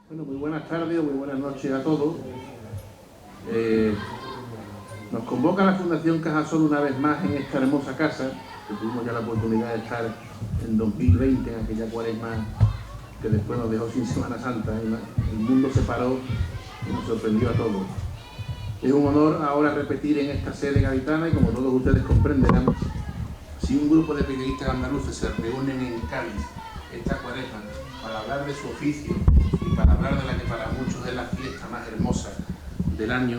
Bueno, muy buenas tardes o muy buenas noches a todos. Nos convoca la Fundación Cajasol una vez más en esta hermosa casa, que tuvimos ya la oportunidad de estar en 2020, en aquella cuaresma que después nos dejó sin Semana Santa. El mundo se paró y nos sorprendió a todos. Es un honor ahora repetir en esta sede gaditana y, como todos ustedes comprenderán, si un grupo de periodistas andaluces se reúnen en Cádiz esta cuaresma para hablar de su oficio y para hablar de la que para muchos es la fiesta más hermosa del año,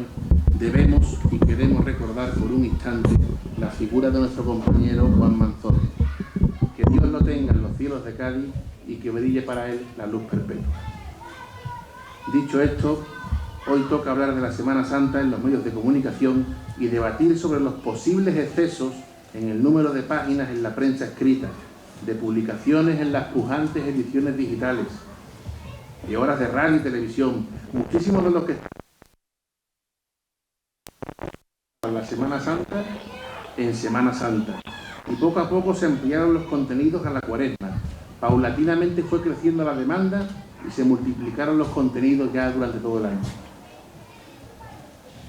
debemos y queremos recordar por un instante la figura de nuestro compañero Juan Manzorro. Que Dios lo tenga en los cielos de Cádiz y que brille para él la luz perpetua. Dicho esto, hoy toca hablar de la Semana Santa en los medios de comunicación y debatir sobre los posibles excesos en el número de páginas en la prensa escrita, de publicaciones en las pujantes ediciones digitales, de horas de radio y televisión. Muchísimos de los que están en la Semana Santa en Semana Santa, y poco a poco se ampliaron los contenidos a la cuaresma. Paulatinamente fue creciendo la demanda y se multiplicaron los contenidos ya durante todo el año.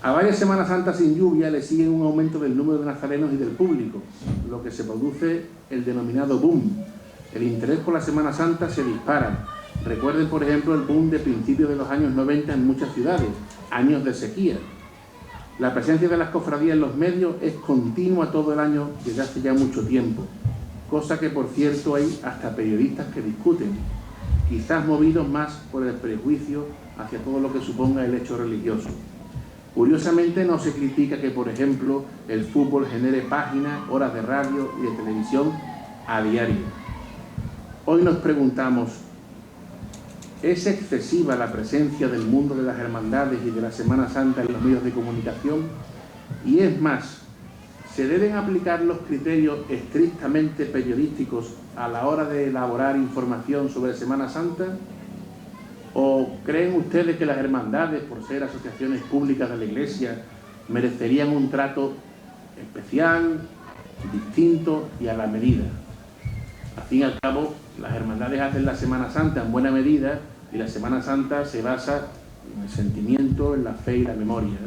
A varias Semanas Santas sin lluvia le sigue un aumento del número de nazarenos y del público, lo que se produce el denominado boom. El interés por la Semana Santa se dispara. Recuerden, por ejemplo, el boom de principios de los años 90 en muchas ciudades, años de sequía. La presencia de las cofradías en los medios es continua todo el año desde hace ya mucho tiempo, cosa que, por cierto, hay hasta periodistas que discuten, quizás movidos más por el prejuicio hacia todo lo que suponga el hecho religioso. Curiosamente, no se critica que, por ejemplo, el fútbol genere páginas, horas de radio y de televisión a diario. Hoy nos preguntamos, ¿es excesiva la presencia del mundo de las hermandades y de la Semana Santa en los medios de comunicación? Y es más, ¿se deben aplicar los criterios estrictamente periodísticos a la hora de elaborar información sobre Semana Santa? ¿O creen ustedes que las hermandades, por ser asociaciones públicas de la Iglesia, merecerían un trato especial, distinto y a la medida? Al fin y al cabo, las hermandades hacen la Semana Santa en buena medida y la Semana Santa se basa en el sentimiento, en la fe y la memoria.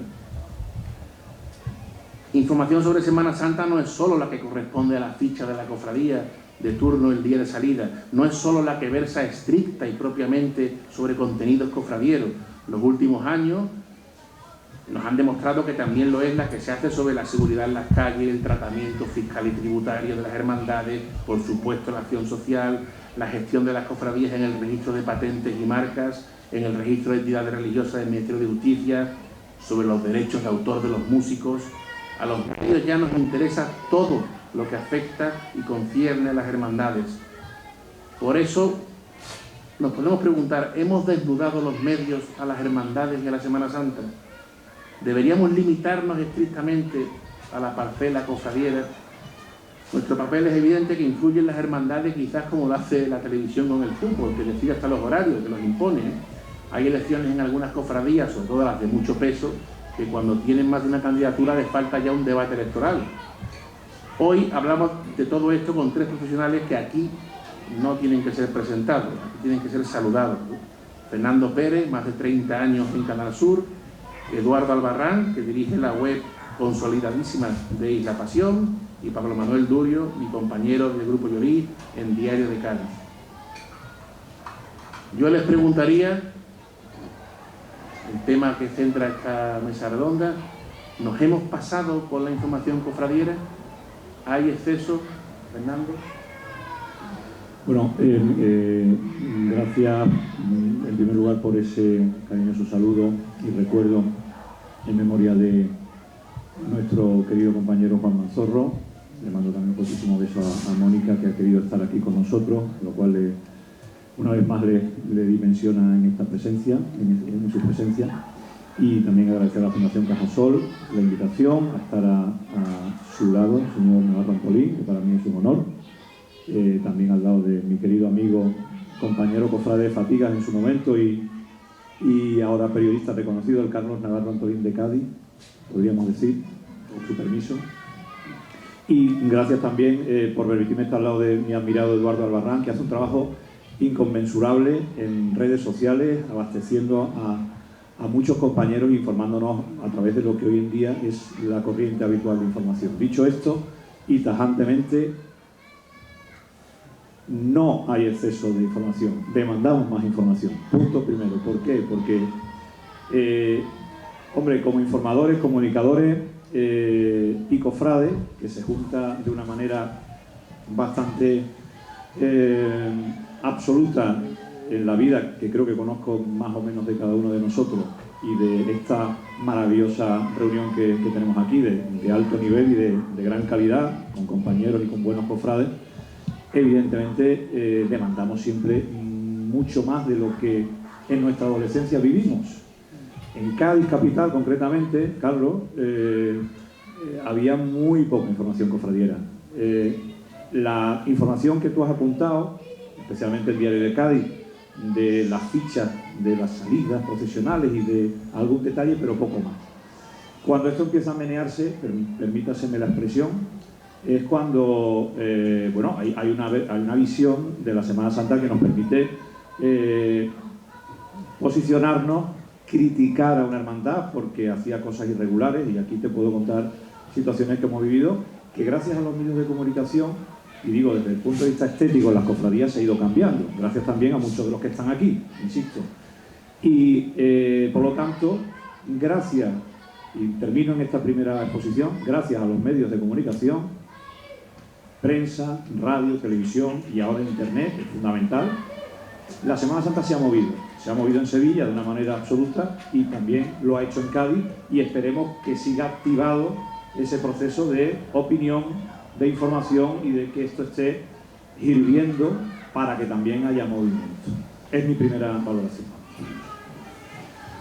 Información sobre Semana Santa no es solo la que corresponde a la ficha de la cofradía de turno el día de salida, no es solo la que versa estricta y propiamente sobre contenidos cofradieros. Los últimos años nos han demostrado que también lo es la que se hace sobre la seguridad en las calles, el tratamiento fiscal y tributario de las hermandades, por supuesto la acción social, la gestión de las cofradías en el registro de patentes y marcas, en el registro de entidades religiosas del Ministerio de Justicia, sobre los derechos de autor de los músicos. A los medios ya nos interesa todo lo que afecta y concierne a las hermandades. Por eso nos podemos preguntar, ¿hemos desnudado los medios a las hermandades y a la Semana Santa? ¿Deberíamos limitarnos estrictamente a la parcela cofradiera? Nuestro papel es evidente que influye en las hermandades, quizás como lo hace la televisión con el fútbol, que decide hasta los horarios, que los impone. Hay elecciones en algunas cofradías, sobre todo las de mucho peso, que cuando tienen más de una candidatura les falta ya un debate electoral. Hoy hablamos de todo esto con tres profesionales que aquí no tienen que ser presentados, aquí tienen que ser saludados. Fernando Pérez, más de 30 años en Canal Sur; Eduardo Albarrán, que dirige la web consolidadísima de Isla Pasión; y Pablo Manuel Durio, mi compañero del Grupo Llorí en Diario de Cádiz. Yo les preguntaría, el tema que centra esta mesa redonda, ¿nos hemos pasado con la información cofradiera? ¿Hay exceso, Fernando? Bueno, gracias en primer lugar por ese cariñoso saludo y recuerdo en memoria de nuestro querido compañero Juan Manzorro. Le mando también un muchísimo beso a Mónica, que ha querido estar aquí con nosotros, lo cual una vez más le dimensiona en esta presencia, en su presencia. Y también agradecer a la Fundación Cajasol la invitación a estar a su lado, el señor Navarro Antolín, que para mí es un honor. También al lado de mi querido amigo, compañero cofrade de Fatigas en su momento y ahora periodista reconocido, el Carlos Navarro Antolín de Cádiz, podríamos decir, con su permiso. Y gracias también por permitirme estar al lado de mi admirado Eduardo Albarrán, que hace un trabajo inconmensurable en redes sociales, abasteciendo a muchos compañeros e informándonos a través de lo que hoy en día es la corriente habitual de información. Dicho esto, y tajantemente, no hay exceso de información, demandamos más información. Punto primero. ¿Por qué? Porque, hombre, como informadores, comunicadores y cofrades, que se junta de una manera bastante absoluta en la vida, que creo que conozco más o menos de cada uno de nosotros, y de esta maravillosa reunión que tenemos aquí, de alto nivel y de gran calidad, con compañeros y con buenos cofrades, evidentemente demandamos siempre mucho más de lo que en nuestra adolescencia vivimos. En Cádiz capital, concretamente, Carlos, había muy poca información cofradiera. La información que tú has apuntado, especialmente el Diario de Cádiz, de las fichas de las salidas profesionales y de algún detalle, pero poco más. Cuando esto empieza a menearse, permítaseme la expresión, es cuando bueno, hay una visión de la Semana Santa que nos permite posicionarnos, criticar a una hermandad porque hacía cosas irregulares, y aquí te puedo contar situaciones que hemos vivido, que gracias a los medios de comunicación, y digo desde el punto de vista estético, las cofradías se ha ido cambiando, gracias también a muchos de los que están aquí, insisto. Y por lo tanto, gracias, y termino en esta primera exposición, gracias a los medios de comunicación, prensa, radio, televisión y ahora internet, es fundamental, la Semana Santa se ha movido en Sevilla de una manera absoluta y también lo ha hecho en Cádiz, y esperemos que siga activado ese proceso de opinión, de información, y de que esto esté hirviendo para que también haya movimiento. Es mi primera valoración.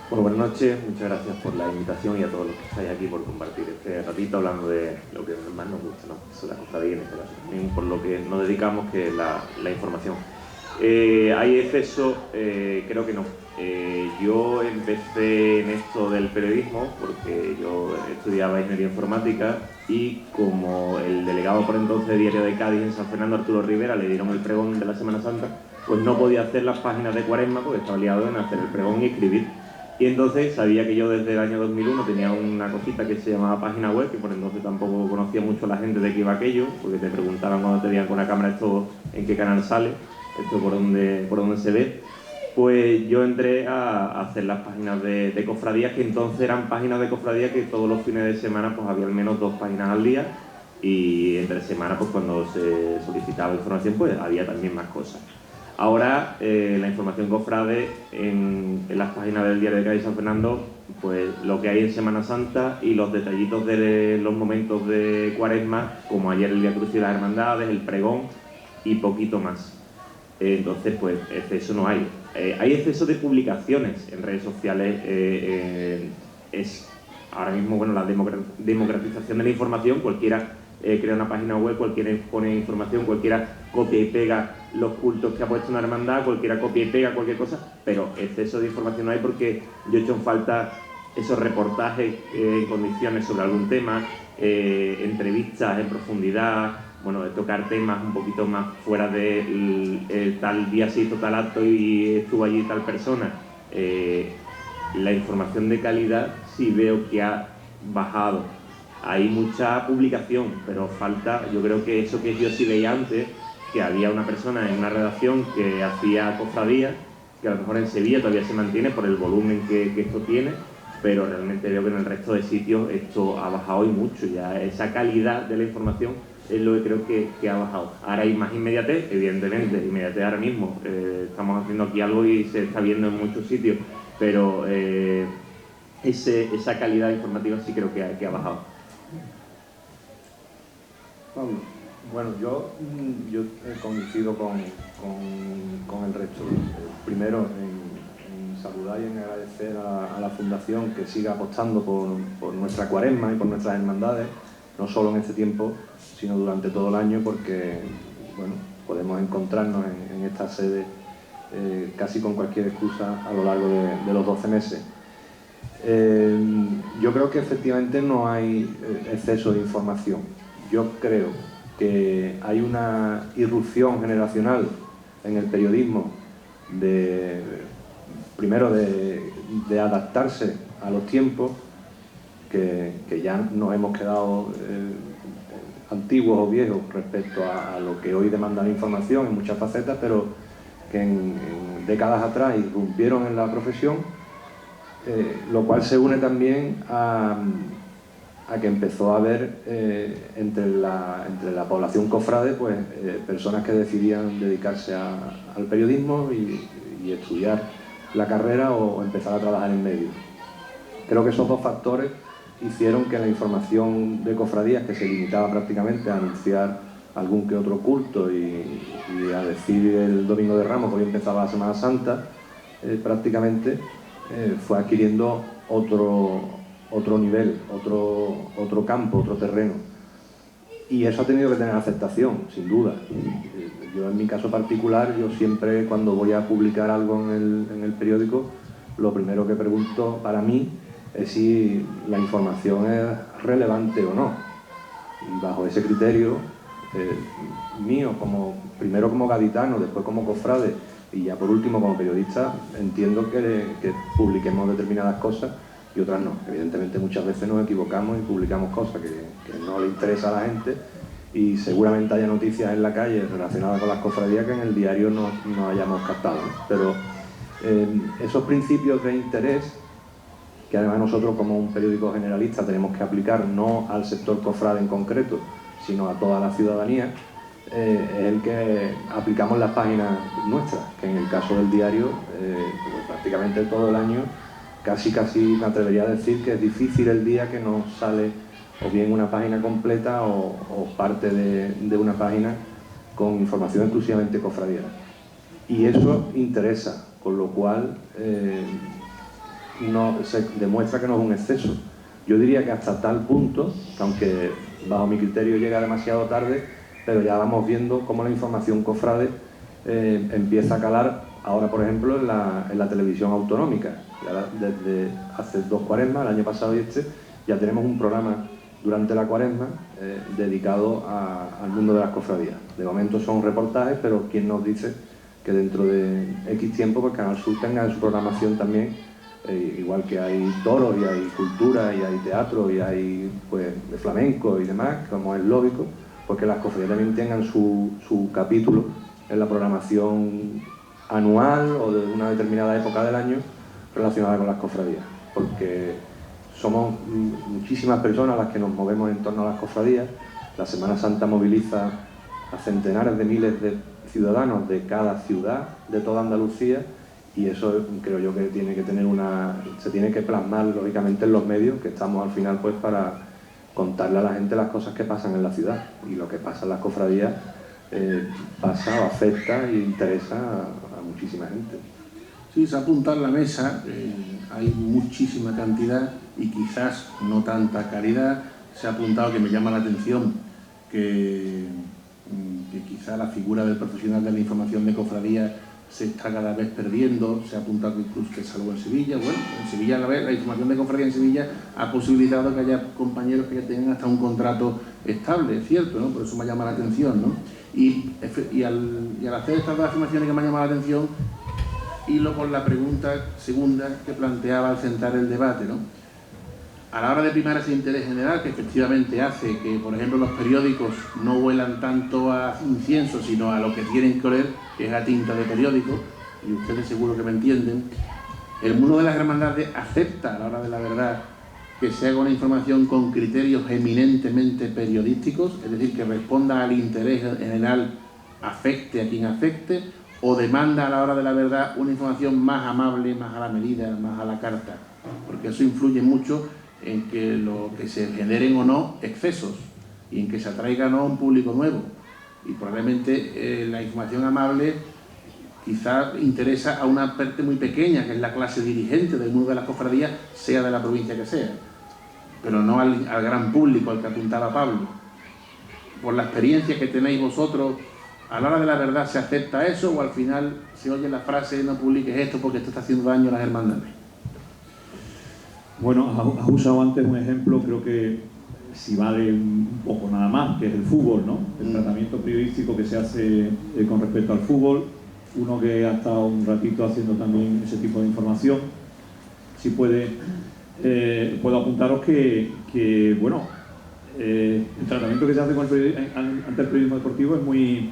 Bueno, buenas noches, muchas gracias por la invitación y a todos los que estáis aquí por compartir este ratito hablando de lo que más nos gusta, ¿no? Eso es la cofradía, en este caso, también por lo que nos dedicamos, que es la información. ¿Hay exceso? Creo que no. Yo empecé en esto del periodismo porque yo estudiaba ingeniería informática, y como el delegado por entonces de Diario de Cádiz en San Fernando, Arturo Rivera, le dieron el pregón de la Semana Santa, pues no podía hacer las páginas de Cuaresma porque estaba liado en hacer el pregón y escribir. Y entonces sabía que yo desde el año 2001 tenía una cosita que se llamaba página web, que por entonces tampoco conocía mucho a la gente de qué iba aquello, porque te preguntaban cuando te veían con la cámara esto en qué canal sale, esto por dónde se ve. Pues yo entré a hacer las páginas de cofradías, que entonces eran páginas de cofradías que todos los fines de semana pues había al menos 2 páginas al día, y entre semana pues cuando se solicitaba información pues había también más cosas. Ahora la información cofrade en las páginas del Diario de Cádiz San Fernando, pues lo que hay en Semana Santa y los detallitos de los momentos de Cuaresma, como ayer el Vía Crucis de las Hermandades, el pregón y poquito más. Entonces pues exceso no hay. Hay exceso de publicaciones en redes sociales. Es ahora mismo, bueno, la democratización de la información. Cualquiera crea una página web, cualquiera pone información, cualquiera copia y pega los cultos que ha puesto una hermandad, cualquiera copia y pega cualquier cosa, pero exceso de información no hay, porque yo he hecho en falta esos reportajes en condiciones sobre algún tema, entrevistas en profundidad, bueno, de tocar temas un poquito más fuera de tal día se hizo tal acto y estuvo allí tal persona. La información de calidad sí veo que ha bajado. Hay mucha publicación, pero falta, yo creo que eso que yo sí veía antes, que había una persona en una redacción que hacía cofradía, que a lo mejor en Sevilla todavía se mantiene por el volumen que esto tiene, pero realmente veo que en el resto de sitios esto ha bajado y mucho. Ya esa calidad de la información es lo que creo que ha bajado. Ahora hay más inmediatez, evidentemente, inmediatez ahora mismo. Estamos haciendo aquí algo y se está viendo en muchos sitios, pero esa calidad informativa sí creo que ha bajado. Pablo. Bueno, yo coincido con el resto. Primero, en saludar y en agradecer a la Fundación que siga apostando por nuestra Cuaresma y por nuestras hermandades, no solo en este tiempo, sino durante todo el año, porque bueno, podemos encontrarnos en esta sede casi con cualquier excusa a lo largo de los 12 meses. Yo creo que efectivamente no hay exceso de información. Yo creo que hay una irrupción generacional en el periodismo primero de adaptarse a los tiempos, que ya nos hemos quedado antiguos o viejos respecto a lo que hoy demanda la información en muchas facetas, pero que en décadas atrás irrumpieron en la profesión, lo cual se une también a que empezó a haber entre la población cofrade pues, personas que decidían dedicarse al periodismo y estudiar la carrera o empezar a trabajar en medios. Creo que esos dos factores hicieron que la información de cofradías, que se limitaba prácticamente a anunciar algún que otro culto y a decir el Domingo de Ramos, que hoy empezaba la Semana Santa, prácticamente fue adquiriendo otro nivel, otro campo, otro terreno. Y eso ha tenido que tener aceptación, sin duda. Yo en mi caso particular, yo siempre cuando voy a publicar algo en el periódico, lo primero que pregunto para mí es si la información es relevante o no. Y bajo ese criterio mío, primero como gaditano, después como cofrade y ya por último como periodista, entiendo que publiquemos determinadas cosas y otras no. Evidentemente muchas veces nos equivocamos y publicamos cosas que no le interesa a la gente, y seguramente haya noticias en la calle relacionadas con las cofradías que en el diario no hayamos captado, ¿no? Pero esos principios de interés, que además nosotros como un periódico generalista tenemos que aplicar no al sector cofrade en concreto, sino a toda la ciudadanía, es el que aplicamos en las páginas nuestras, que en el caso del diario, pues prácticamente todo el año, casi me atrevería a decir que es difícil el día que no sale o bien una página completa o parte de una página con información exclusivamente cofradiera. Y eso interesa, con lo cual se demuestra que no es un exceso. Yo diría que hasta tal punto, que aunque bajo mi criterio llega demasiado tarde, pero ya vamos viendo cómo la información cofrade empieza a calar ahora, por ejemplo, en la televisión autonómica. Ya desde hace 2 cuaresmas, el año pasado y ya tenemos un programa durante la cuaresma dedicado al mundo de las cofradías. De momento son reportajes, pero ¿quién nos dice que dentro de X tiempo pues Canal Sur tenga en su programación también, igual que hay toros y hay cultura y hay teatro y hay pues de flamenco y demás, como es lógico, pues que las cofradías también tengan su capítulo en la programación anual o de una determinada época del año relacionada con las cofradías, porque somos muchísimas personas las que nos movemos en torno a las cofradías. La Semana Santa moviliza a centenares de miles de ciudadanos de cada ciudad de toda Andalucía, y eso creo yo que tiene que tener se tiene que plasmar lógicamente en los medios, que estamos al final pues para contarle a la gente las cosas que pasan en la ciudad, y lo que pasa en las cofradías pasa o afecta e interesa a muchísima gente. Sí, se apunta en la mesa, hay muchísima cantidad y quizás no tanta calidad. Se ha apuntado, que me llama la atención, que quizá la figura del profesional de la información de cofradías se está cada vez perdiendo. Se ha apuntado que incluso que salvo en Sevilla, bueno, en Sevilla la información de cofradía en Sevilla ha posibilitado que haya compañeros que ya tengan hasta un contrato estable, es cierto, ¿no? Por eso me llama la atención, ¿no? Y al hacer estas dos afirmaciones que me han llamado la atención, hilo con la pregunta segunda que planteaba al centrar el debate, ¿no? A la hora de primar ese interés general, que efectivamente hace que, por ejemplo, los periódicos no huelan tanto a incienso, sino a lo que tienen que oler, que es a tinta de periódico, y ustedes seguro que me entienden, el mundo de las hermandades acepta, a la hora de la verdad, que se haga una información con criterios eminentemente periodísticos, es decir, que responda al interés general, afecte a quien afecte, o demanda a la hora de la verdad una información más amable, más a la medida, más a la carta, porque eso influye mucho en que se generen o no excesos y en que se atraiga o no a un público nuevo, y probablemente la información amable quizás interesa a una parte muy pequeña, que es la clase dirigente del mundo de las cofradías, sea de la provincia que sea, pero no al gran público al que apuntaba Pablo. Por la experiencia que tenéis vosotros, ¿a la hora de la verdad se acepta eso, o al final se oye la frase no publiques esto porque esto está haciendo daño a las hermandades? Bueno, has usado antes un ejemplo, creo que si vale un poco nada más, que es el fútbol, ¿no? El tratamiento periodístico que se hace con respecto al fútbol. uno que ha estado un ratito haciendo también ese tipo de información, si puedo apuntaros que bueno, el tratamiento que se hace ante el periodismo deportivo es muy,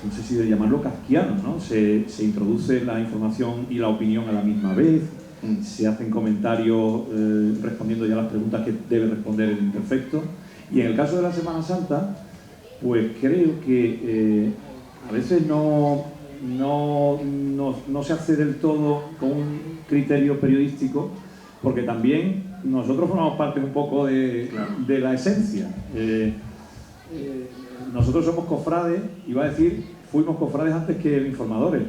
no sé si de llamarlo kafkiano, ¿no? Se introduce la información y la opinión a la misma vez, se hacen comentarios respondiendo ya las preguntas que debe responder el imperfecto, y en el caso de la Semana Santa, pues creo que a veces no se hace del todo con un criterio periodístico, porque también nosotros formamos parte un poco de la esencia. Nosotros somos cofrades, iba a decir, fuimos cofrades antes que informadores.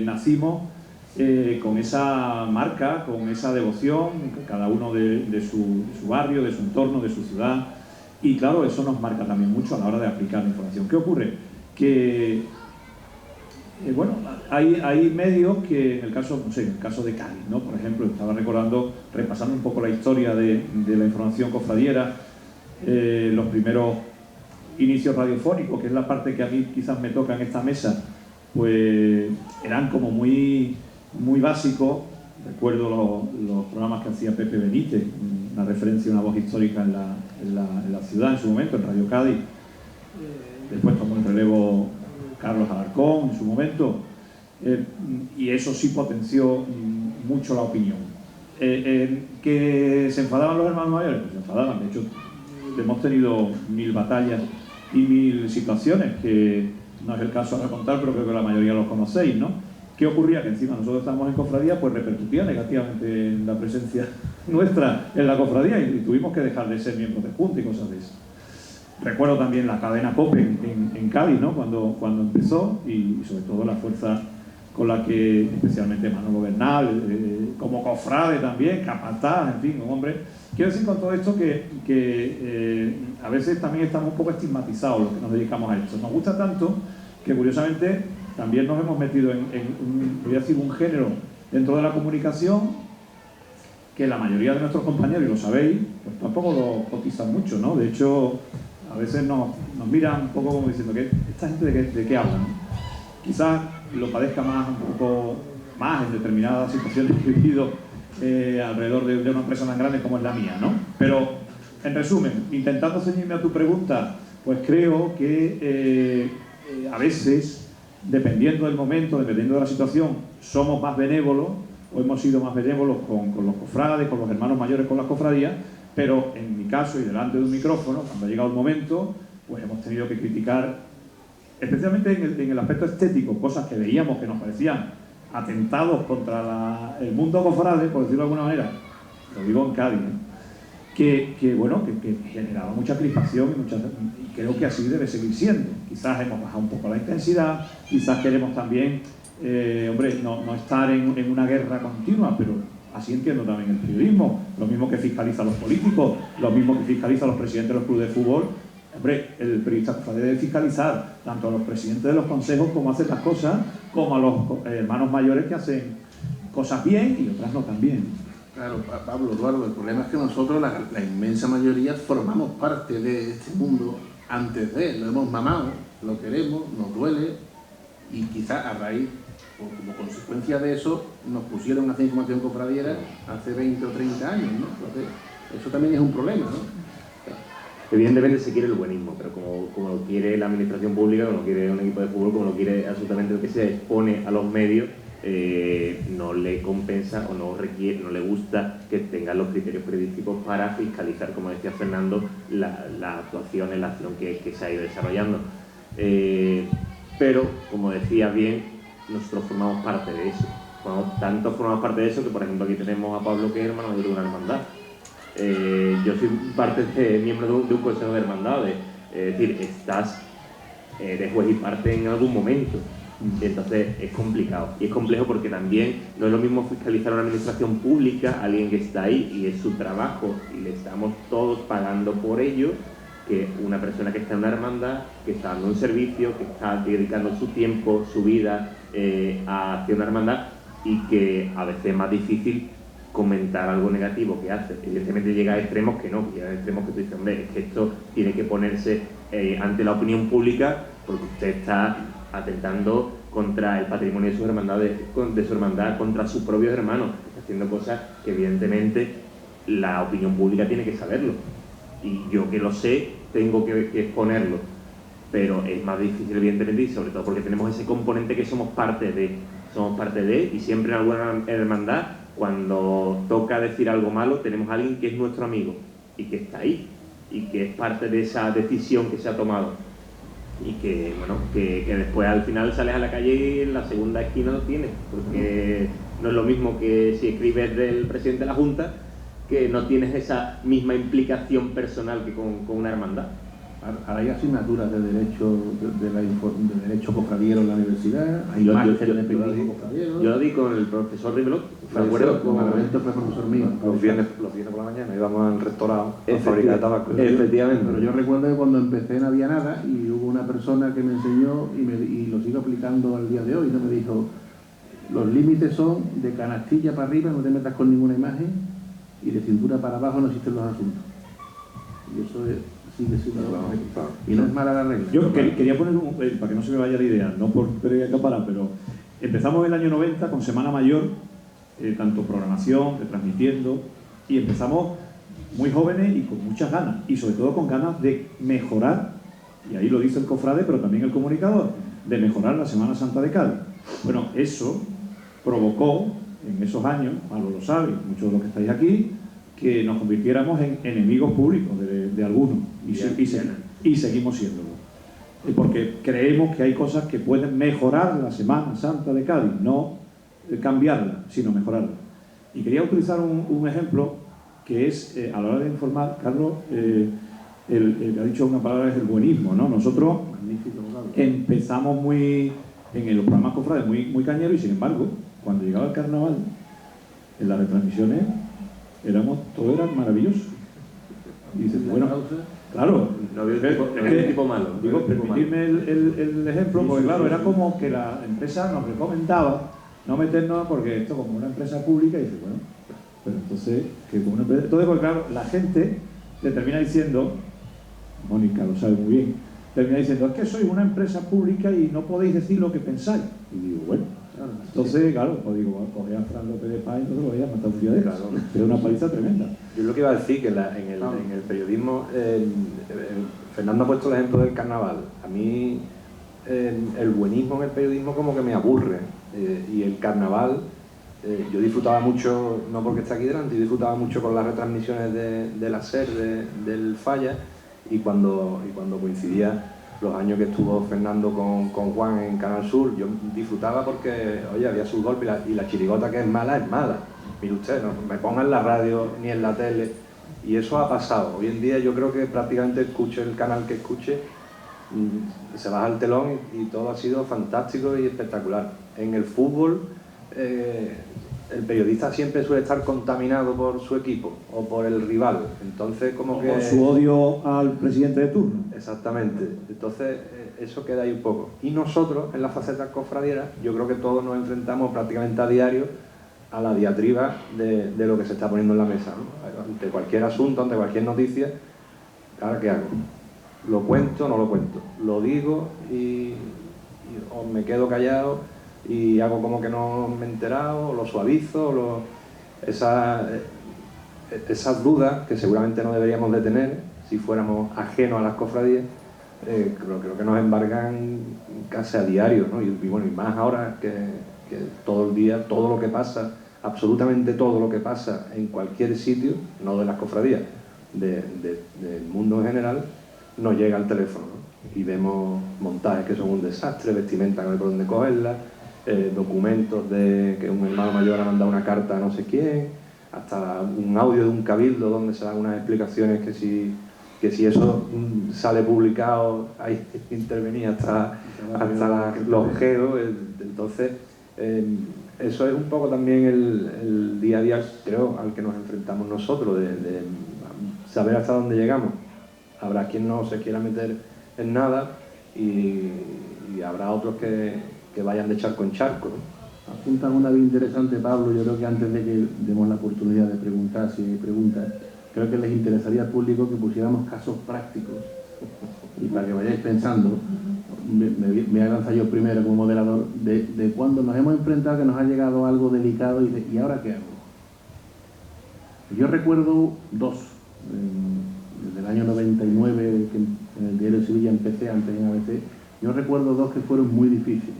Nacimos con esa marca, con esa devoción, cada uno de su barrio, de su entorno, de su ciudad, y claro, eso nos marca también mucho a la hora de aplicar la información. ¿Qué ocurre? Que bueno, hay medios que, en el caso, no sé, en el caso de Cádiz, ¿no? Por ejemplo, estaba repasando un poco la historia de la información cofradiera, los primeros inicios radiofónicos, que es la parte que a mí quizás me toca en esta mesa, pues eran como muy básicos. Recuerdo los programas que hacía Pepe Benítez, una referencia, una voz histórica en la ciudad en su momento, en Radio Cádiz. Después tomó el relevo Carlos Alarcón en su momento, y eso sí potenció mucho la opinión. ¿Que se enfadaban los hermanos mayores? Pues se enfadaban. De hecho, hemos tenido 1000 batallas y 1000 situaciones, que no es el caso ahora contar, pero creo que la mayoría los conocéis, ¿no? ¿Qué ocurría? Que encima nosotros estábamos en cofradía, pues repercutía negativamente en la presencia nuestra en la cofradía, y tuvimos que dejar de ser miembros de junta y cosas de eso. Recuerdo también la cadena COPE en Cádiz, ¿no? Cuando empezó, y sobre todo la fuerza con la que, especialmente Manolo Bernal, como cofrade también, capataz, en fin, un hombre. Quiero decir con todo esto que a veces también estamos un poco estigmatizados los que nos dedicamos a esto. Nos gusta tanto que, curiosamente, también nos hemos metido voy a decir, un género dentro de la comunicación que la mayoría de nuestros compañeros, y lo sabéis, pues tampoco lo cotizan mucho, ¿no? De hecho, a veces nos miran un poco como diciendo que esta gente de qué habla, ¿no? Quizás lo padezca un poco más en determinadas situaciones que he vivido alrededor de una empresa tan grande como es la mía, ¿no? Pero, en resumen, intentando ceñirme a tu pregunta, pues creo que a veces, dependiendo del momento, dependiendo de la situación, somos más benévolos, o hemos sido más benévolos con los cofrades, con los hermanos mayores, con las cofradías, pero en mi caso y delante de un micrófono, cuando ha llegado el momento, pues hemos tenido que criticar, especialmente en el aspecto estético, cosas que veíamos que nos parecían atentados contra el mundo cofrade, por decirlo de alguna manera, lo digo en Cádiz, ¿no? que generaba mucha crispación y creo que así debe seguir siendo. Quizás hemos bajado un poco la intensidad, quizás queremos también, no estar en una guerra continua, pero así entiendo también el periodismo, lo mismo que fiscaliza a los políticos, lo mismo que fiscaliza a los presidentes de los clubes de fútbol. El periodista debe fiscalizar tanto a los presidentes de los consejos cómo hacen las cosas, como a los hermanos mayores que hacen cosas bien y otras no tan bien. Claro, Pablo, Eduardo, el problema es que nosotros, la inmensa mayoría, formamos parte de este mundo antes de él, lo hemos mamado, lo queremos, nos duele, y quizás a raíz, o como consecuencia de eso, nos pusieron a hacer información cofradiera hace 20 o 30 años, ¿no? Entonces, eso también es un problema, ¿no? Evidentemente se quiere el buenismo, pero como lo quiere la administración pública, como lo quiere un equipo de fútbol, como lo quiere absolutamente lo que se expone a los medios, no le compensa o no le gusta que tengan los criterios periodísticos para fiscalizar, como decía Fernando, la actuación, la acción que se ha ido desarrollando. Pero, como decía bien, nosotros formamos parte de eso. Formamos parte de eso que, por ejemplo, aquí tenemos a Pablo, que es hermano mayor de una hermandad. Yo soy miembro de un consejo de hermandades, es decir, estás de juez y parte en algún momento. Entonces es complicado y es complejo porque también no es lo mismo fiscalizar a una administración pública, alguien que está ahí y es su trabajo y le estamos todos pagando por ello, que una persona que está en una hermandad, que está dando un servicio, que está dedicando su tiempo, su vida hacia una hermandad, y que a veces es más difícil comentar algo negativo que hace. Evidentemente llega a extremos que no, llega a extremos que tú dices, hombre, es que esto tiene que ponerse ante la opinión pública porque usted está atentando contra el patrimonio de su hermandad, contra sus propios hermanos, está haciendo cosas que evidentemente la opinión pública tiene que saberlo, y yo que lo sé tengo que exponerlo, pero es más difícil evidentemente, y sobre todo porque tenemos ese componente que somos parte de, y siempre en alguna hermandad, cuando toca decir algo malo, tenemos a alguien que es nuestro amigo y que está ahí y que es parte de esa decisión que se ha tomado, y que bueno, que después al final sales a la calle y en la segunda esquina lo tienes, porque no es lo mismo que si escribes del presidente de la Junta, que no tienes esa misma implicación personal que con una hermandad. Ahora hay asignaturas de derecho de derecho cofradiero en la universidad, hay Yo periodismo cofradiero. Yo lo di con el profesor Rivelot, me acuerdo, con Alberto fue profesor mío. Los viernes por la mañana íbamos al restaurado a fabricar tabaco. Efectivamente. Pero yo recuerdo que cuando empecé no había nada y hubo una persona que me enseñó y lo sigo aplicando al día de hoy, ¿no? Me dijo, los límites son de canastilla para arriba, no te metas con ninguna imagen, y de cintura para abajo no existen los asuntos. Y eso sigue siendo claro. Y no es mala la regla. Yo quería poner para que no se me vaya la idea, no por querer acaparar, pero empezamos en el año 90 con Semana Mayor, tanto programación, retransmitiendo, y empezamos muy jóvenes y con muchas ganas, y sobre todo con ganas de mejorar, y ahí lo dice el cofrade, pero también el comunicador, de mejorar la Semana Santa de Cádiz. Bueno, eso provocó en esos años, Pablo lo sabe, muchos de los que estáis aquí, que nos convirtiéramos en enemigos públicos de algunos, y seguimos siéndolo. Porque creemos que hay cosas que pueden mejorar la Semana Santa de Cádiz, no cambiarla, sino mejorarla. Y quería utilizar un ejemplo que es, a la hora de informar, Carlos, el que ha dicho una palabra es el buenismo, ¿no? Nosotros empezamos en los programas cofrades muy cañeros, y sin embargo, cuando llegaba el carnaval, en las retransmisiones, todo era maravilloso. Y dices, bueno, claro, no había tipo malo. Digo, permitirme el ejemplo, porque claro, era como que la empresa nos recomendaba no meternos, porque esto como una empresa pública, y dice, bueno, pero entonces, que como una empresa... Entonces, pues claro, la gente le termina diciendo, Mónica lo sabe muy bien, termina diciendo, es que sois una empresa pública y no podéis decir lo que pensáis. Y digo, bueno, entonces, claro, pues digo, cogía a Fran López de Paz y entonces lo veía matado un día de eso. Era una paliza tremenda. Yo lo que iba a decir, que en el periodismo, Fernando ha puesto el ejemplo del carnaval. A mí el buenismo en el periodismo como que me aburre. Y el carnaval, yo disfrutaba mucho, no porque esté aquí delante, yo disfrutaba mucho con las retransmisiones de la SER, del Falla, y cuando coincidía los años que estuvo Fernando con Juan en Canal Sur, yo disfrutaba porque, oye, había sus golpes, y la chirigota que es mala. Mire usted, no me ponga en la radio ni en la tele, y eso ha pasado. Hoy en día yo creo que prácticamente escuche el canal que escuche, se baja el telón y todo ha sido fantástico y espectacular. En el fútbol, el periodista siempre suele estar contaminado por su equipo o por el rival, entonces como que... Por su odio al presidente de turno. Exactamente, entonces eso queda ahí un poco. Y nosotros, en las facetas cofradieras, yo creo que todos nos enfrentamos prácticamente a diario a la diatriba de lo que se está poniendo en la mesa, ¿no? Ante cualquier asunto, ante cualquier noticia, ¿ahora qué hago? ¿Lo cuento o no lo cuento? ¿Lo digo o me quedo callado y hago como que no me he enterado, lo suavizo, esas dudas que seguramente no deberíamos de tener si fuéramos ajenos a las cofradías, creo que nos embargan casi a diario, ¿no? Y bueno, y más ahora que todo el día, todo lo que pasa, absolutamente todo lo que pasa en cualquier sitio, no de las cofradías, del mundo en general, nos llega al teléfono, ¿no? Y vemos montajes que son un desastre, vestimenta que no hay por dónde cogerla, documentos de que un hermano mayor ha mandado una carta a no sé quién, hasta un audio de un cabildo donde se dan unas explicaciones que si eso sale publicado hay que intervenir hasta los geos. Entonces eso es un poco también el día a día, creo, al que nos enfrentamos nosotros, de saber hasta dónde llegamos. Habrá quien no se quiera meter en nada y habrá otros que vayan de charco en charco, ¿no? Apuntan una bien interesante, Pablo. Yo creo que antes de que demos la oportunidad de preguntar, si hay preguntas, creo que les interesaría al público que pusiéramos casos prácticos y para que vayáis pensando. me voy a lanzar yo primero como moderador, de cuando nos hemos enfrentado que nos ha llegado algo delicado ¿y ahora qué hago? Yo recuerdo dos, desde el año 99, que en el diario de Sevilla empecé, antes en ABC, yo recuerdo dos que fueron muy difíciles.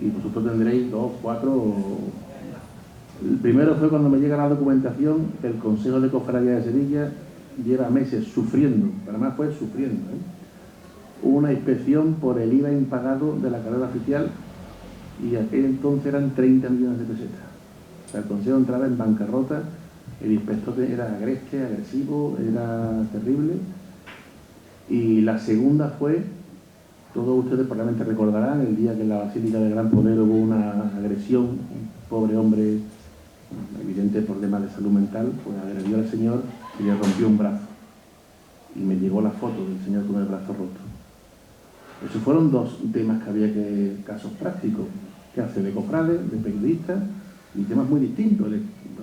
Y vosotros tendréis 2, 4... El primero fue cuando me llega la documentación que el Consejo de Cofradía de Sevilla lleva meses sufriendo, para más fue sufriendo, Hubo una inspección por el IVA impagado de la carrera oficial y aquel entonces eran 30 millones de pesetas. O sea, el Consejo entraba en bancarrota, el inspector era agreste, agresivo, era terrible. Y la segunda fue, todos ustedes probablemente recordarán, el día que en la Basílica del Gran Poder hubo una agresión, un pobre hombre, evidente problema de salud mental, pues agredió al señor y le rompió un brazo. Y me llegó la foto del señor con el brazo roto. Esos fueron dos temas que había casos prácticos, que hace de cofrades, de periodistas, y temas muy distintos,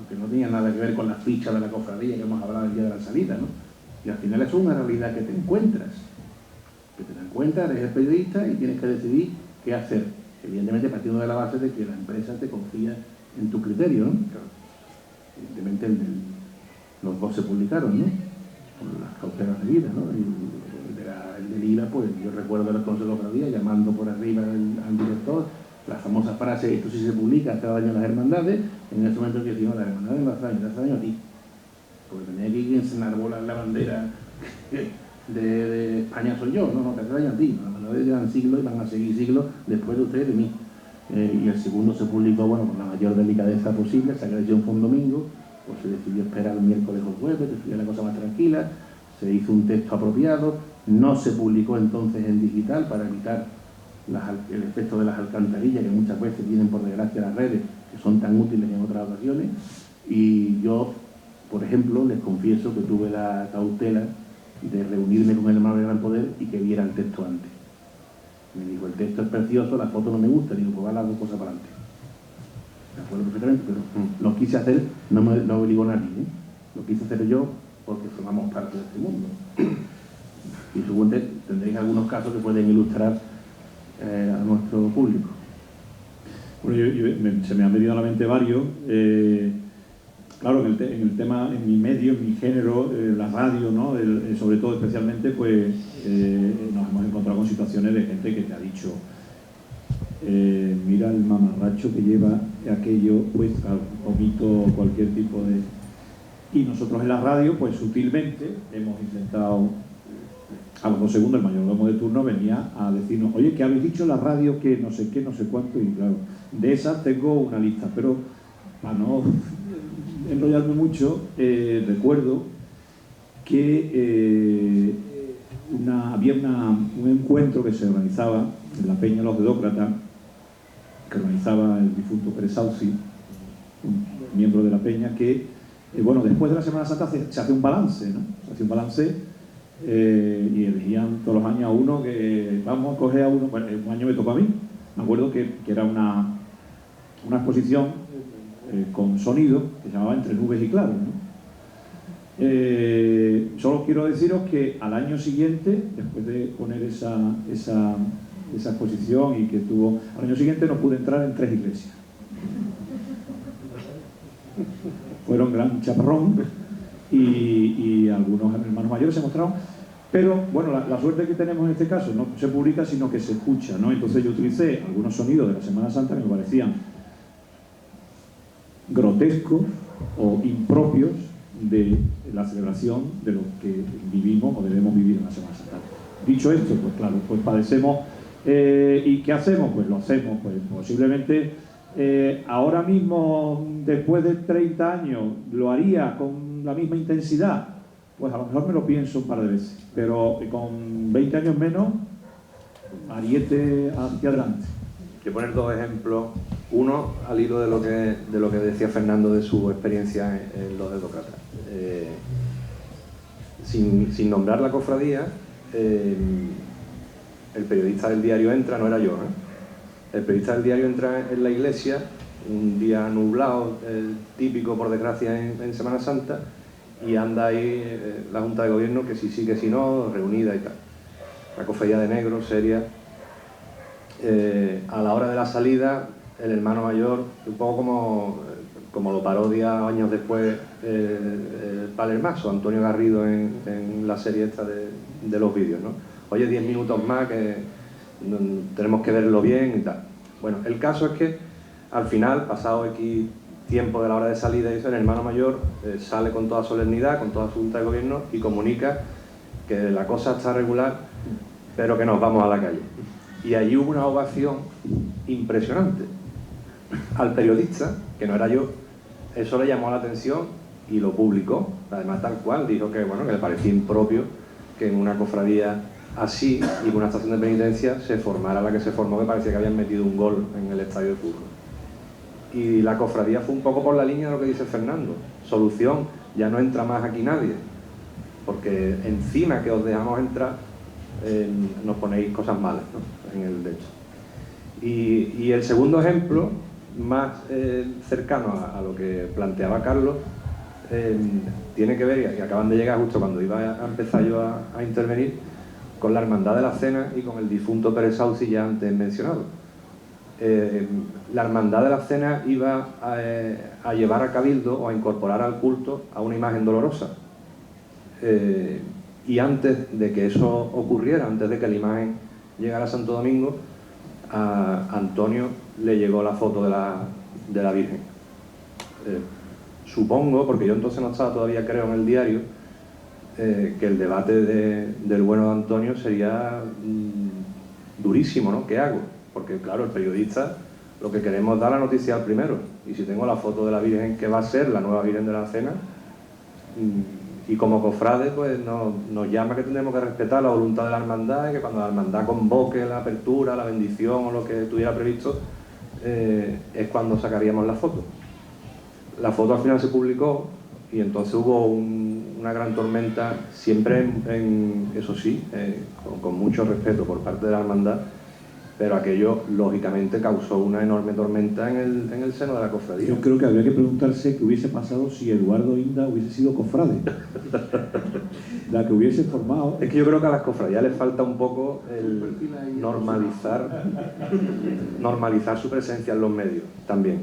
que no tenían nada que ver con la ficha de la cofradía que hemos hablado el día de la salida, ¿no? Y al final eso es una realidad que te encuentras. Que te das cuenta, eres el periodista y tienes que decidir qué hacer. Evidentemente partiendo de la base de que la empresa te confía en tu criterio, ¿no? Evidentemente los dos se publicaron, ¿no? Con las cautelas debidas, ¿no? El del IVA, pues yo recuerdo los consejos de cofradía llamando por arriba al director, la famosa frase, esto sí se publica, hace daño a las hermandades, en ese momento que decimos, las hermandades no hace daño a ti. Porque tenía que enarbolar la bandera de España soy yo, no, te hace daño a ti. Las hermandades llevan siglos y van a seguir siglos después de ustedes y de mí. Y el segundo se publicó, bueno, con la mayor delicadeza posible, esa agresión fue un domingo, pues se decidió esperar el miércoles o jueves, que sería la cosa más tranquila, se hizo un texto apropiado, no se publicó entonces en digital para evitar el efecto de las alcantarillas que muchas veces tienen por desgracia las redes, que son tan útiles en otras ocasiones, y yo, por ejemplo, les confieso que tuve la cautela de reunirme con el hermano del Gran Poder y que viera el texto antes. Me dijo, el texto es precioso, la foto no me gusta, digo, pues va las dos cosas para adelante. Me acuerdo perfectamente, pero lo quise hacer, no me obligó nadie, lo quise hacer yo porque formamos parte de este mundo. Y supongo tendréis algunos casos que pueden ilustrar a nuestro público. Bueno, se me han venido a la mente varios. Claro, en el tema, en mi medio, en mi género, la radio, ¿no? Sobre todo, especialmente, pues nos hemos encontrado con situaciones de gente que te ha dicho mira el mamarracho que lleva aquello, pues omito cualquier tipo de... Y nosotros en la radio, pues sutilmente, hemos intentado... A los 2 segundos el mayordomo de turno venía a decirnos, oye, ¿qué habéis dicho en la radio? Que no sé qué, no sé cuánto, y claro, de esas tengo una lista, pero para no enrollarme mucho, recuerdo que había un encuentro que se organizaba en la Peña Los Dedócratas, que organizaba el difunto Pérez Sauci, un miembro de la Peña, que, bueno, después de la Semana Santa se hace un balance, ¿no? Se hace un balance y elegían todos los años a uno que vamos a coger a uno. Bueno, un año me tocó a mí, me acuerdo que era una exposición con sonido que se llamaba Entre Nubes y Claros, ¿no? Solo quiero deciros que al año siguiente, después de poner esa exposición y que tuvo, al año siguiente no pude entrar en 3 iglesias. Fueron gran chaparrón y algunos hermanos mayores se mostraron, pero bueno, la suerte que tenemos en este caso no se publica sino que se escucha, ¿no? Entonces yo utilicé algunos sonidos de la Semana Santa que me parecían grotescos o impropios de la celebración de lo que vivimos o debemos vivir en la Semana Santa. Dicho esto, pues claro, pues padecemos. ¿Y qué hacemos? Pues lo hacemos, pues posiblemente ahora mismo, después de 30 años, lo haría con la misma intensidad. Pues a lo mejor me lo pienso un par de veces, pero con 20 años menos, ariete hacia adelante. Quiero poner 2 ejemplos. Uno, al hilo de lo que decía Fernando de su experiencia en Los Dedócratas. Sin nombrar la cofradía, el periodista del diario entra, no era yo, el periodista del diario entra en la iglesia, un día nublado, el típico por desgracia en Semana Santa, y anda ahí la Junta de Gobierno que si sí, que si no, reunida y tal. La cofradía de negro, seria, a la hora de la salida, el hermano mayor, un poco como lo parodia años después el Palermaso, Antonio Garrido en la serie esta de los vídeos, ¿no? Oye, 10 minutos más que tenemos que verlo bien y tal. Bueno, el caso es que al final, pasado X tiempo de la hora de salida, el hermano mayor sale con toda solemnidad, con toda su junta de gobierno y comunica que la cosa está regular, pero que nos vamos a la calle. Y allí hubo una ovación impresionante. Al periodista, que no era yo, eso le llamó la atención y lo publicó. Además, tal cual, dijo que, bueno, que le parecía impropio que en una cofradía así y con una estación de penitencia se formara la que se formó, que parecía que habían metido un gol en el estadio de fútbol. Y la cofradía fue un poco por la línea de lo que dice Fernando. Solución, ya no entra más aquí nadie, porque encima que os dejamos entrar nos ponéis cosas malas, ¿no? En el techo. Y el segundo ejemplo, más cercano a lo que planteaba Carlos, tiene que ver, y acaban de llegar justo cuando iba a empezar yo a intervenir, con la Hermandad de la Cena y con el difunto Pérez Sauci ya antes mencionado. La Hermandad de la Cena iba a llevar a Cabildo o a incorporar al culto a una imagen dolorosa. Y antes de que eso ocurriera, antes de que la imagen llegara a Santo Domingo, a Antonio le llegó la foto de la Virgen. Supongo, porque yo entonces no estaba todavía, creo, en el diario, que el debate del bueno de Antonio sería durísimo, ¿no? ¿Qué hago? Porque claro, el periodista lo que queremos es dar la noticia al primero, y si tengo la foto de la Virgen que va a ser la nueva Virgen de la Cena, y como cofrade pues nos llama que tendremos que respetar la voluntad de la hermandad, y que cuando la hermandad convoque la apertura, la bendición o lo que estuviera previsto, es cuando sacaríamos la foto. La foto al final se publicó y entonces hubo una gran tormenta, siempre eso sí, con mucho respeto por parte de la hermandad, pero aquello lógicamente causó una enorme tormenta en el seno de la cofradía. Yo creo que habría que preguntarse qué hubiese pasado si Eduardo Inda hubiese sido cofrade. La que hubiese formado. Es que yo creo que a las cofradías les falta un poco el normalizar su presencia en los medios también.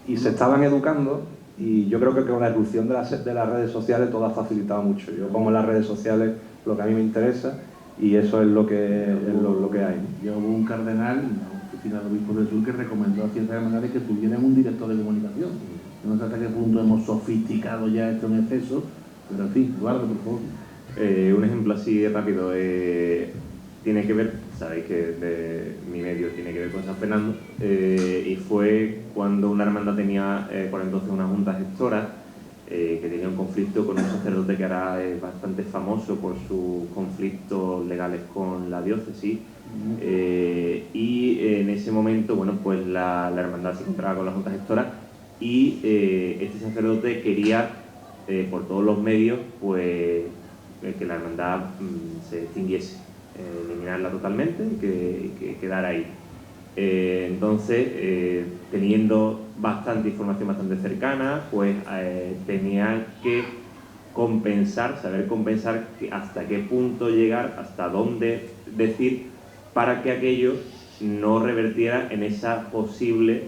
Y se estaban educando, y yo creo que con la irrupción de las redes sociales todo ha facilitado mucho. Yo pongo en las redes sociales lo que a mí me interesa, y eso es lo que hay. Ya hubo un cardenal, una oficina del obispo del sur, que recomendó a ciertas hermandades que tuvieran un director de comunicación. No sé hasta qué punto hemos sofisticado ya esto en exceso, pero en fin, Eduardo, por favor. Un ejemplo así rápido, tiene que ver, sabéis que mi medio tiene que ver con San Fernando, y fue cuando una hermandad tenía por entonces una junta gestora, que tenía un conflicto con un sacerdote que ahora es bastante famoso por sus conflictos legales con la diócesis, y en ese momento, bueno, pues la hermandad se encontraba con la junta gestora, y este sacerdote quería por todos los medios pues que la hermandad se extinguiese, eliminarla totalmente y que quedara ahí. Entonces, teniendo bastante información bastante cercana, pues tenía que saber compensar hasta qué punto llegar, hasta dónde decir, para que aquello no revertiera en esa posible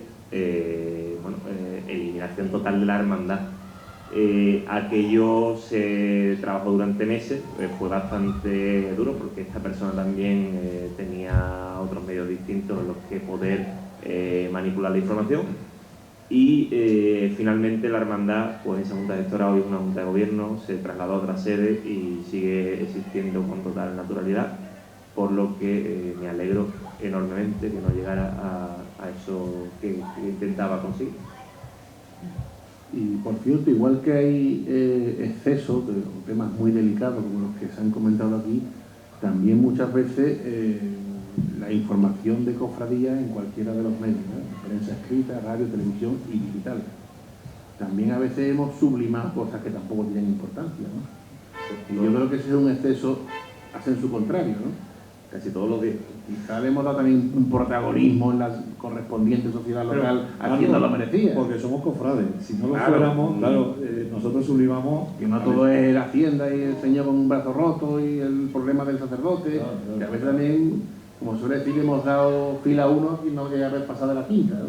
eliminación total de la hermandad. Aquello se trabajó durante meses, fue bastante duro porque esta persona también tenía otros medios distintos en los que poder manipular la información, y finalmente la hermandad, pues esa junta gestora hoy es una junta de gobierno, se trasladó a otra sede y sigue existiendo con total naturalidad, por lo que me alegro enormemente que no llegara a eso que intentaba conseguir. Y por cierto, igual que hay excesos, temas muy delicados como los que se han comentado aquí, también muchas veces la información de cofradías en cualquiera de los medios, ¿no? Prensa escrita, radio, televisión y digital. También a veces hemos sublimado cosas que tampoco tienen importancia, ¿no? Y yo creo que ese es un exceso, hacen su contrario, ¿no? Casi todos los días. Quizá le hemos dado también un protagonismo en la correspondiente sociedad local a quien no lo merecía. Porque somos cofrades. Si no lo Claro, fuéramos, nosotros sublimamos. Que no todo es la hacienda y el señor con un brazo roto y el problema del sacerdote, Claro. que a veces también como suele decir, hemos dado fila a uno y no llega a haber pasado de la quinta, ¿no?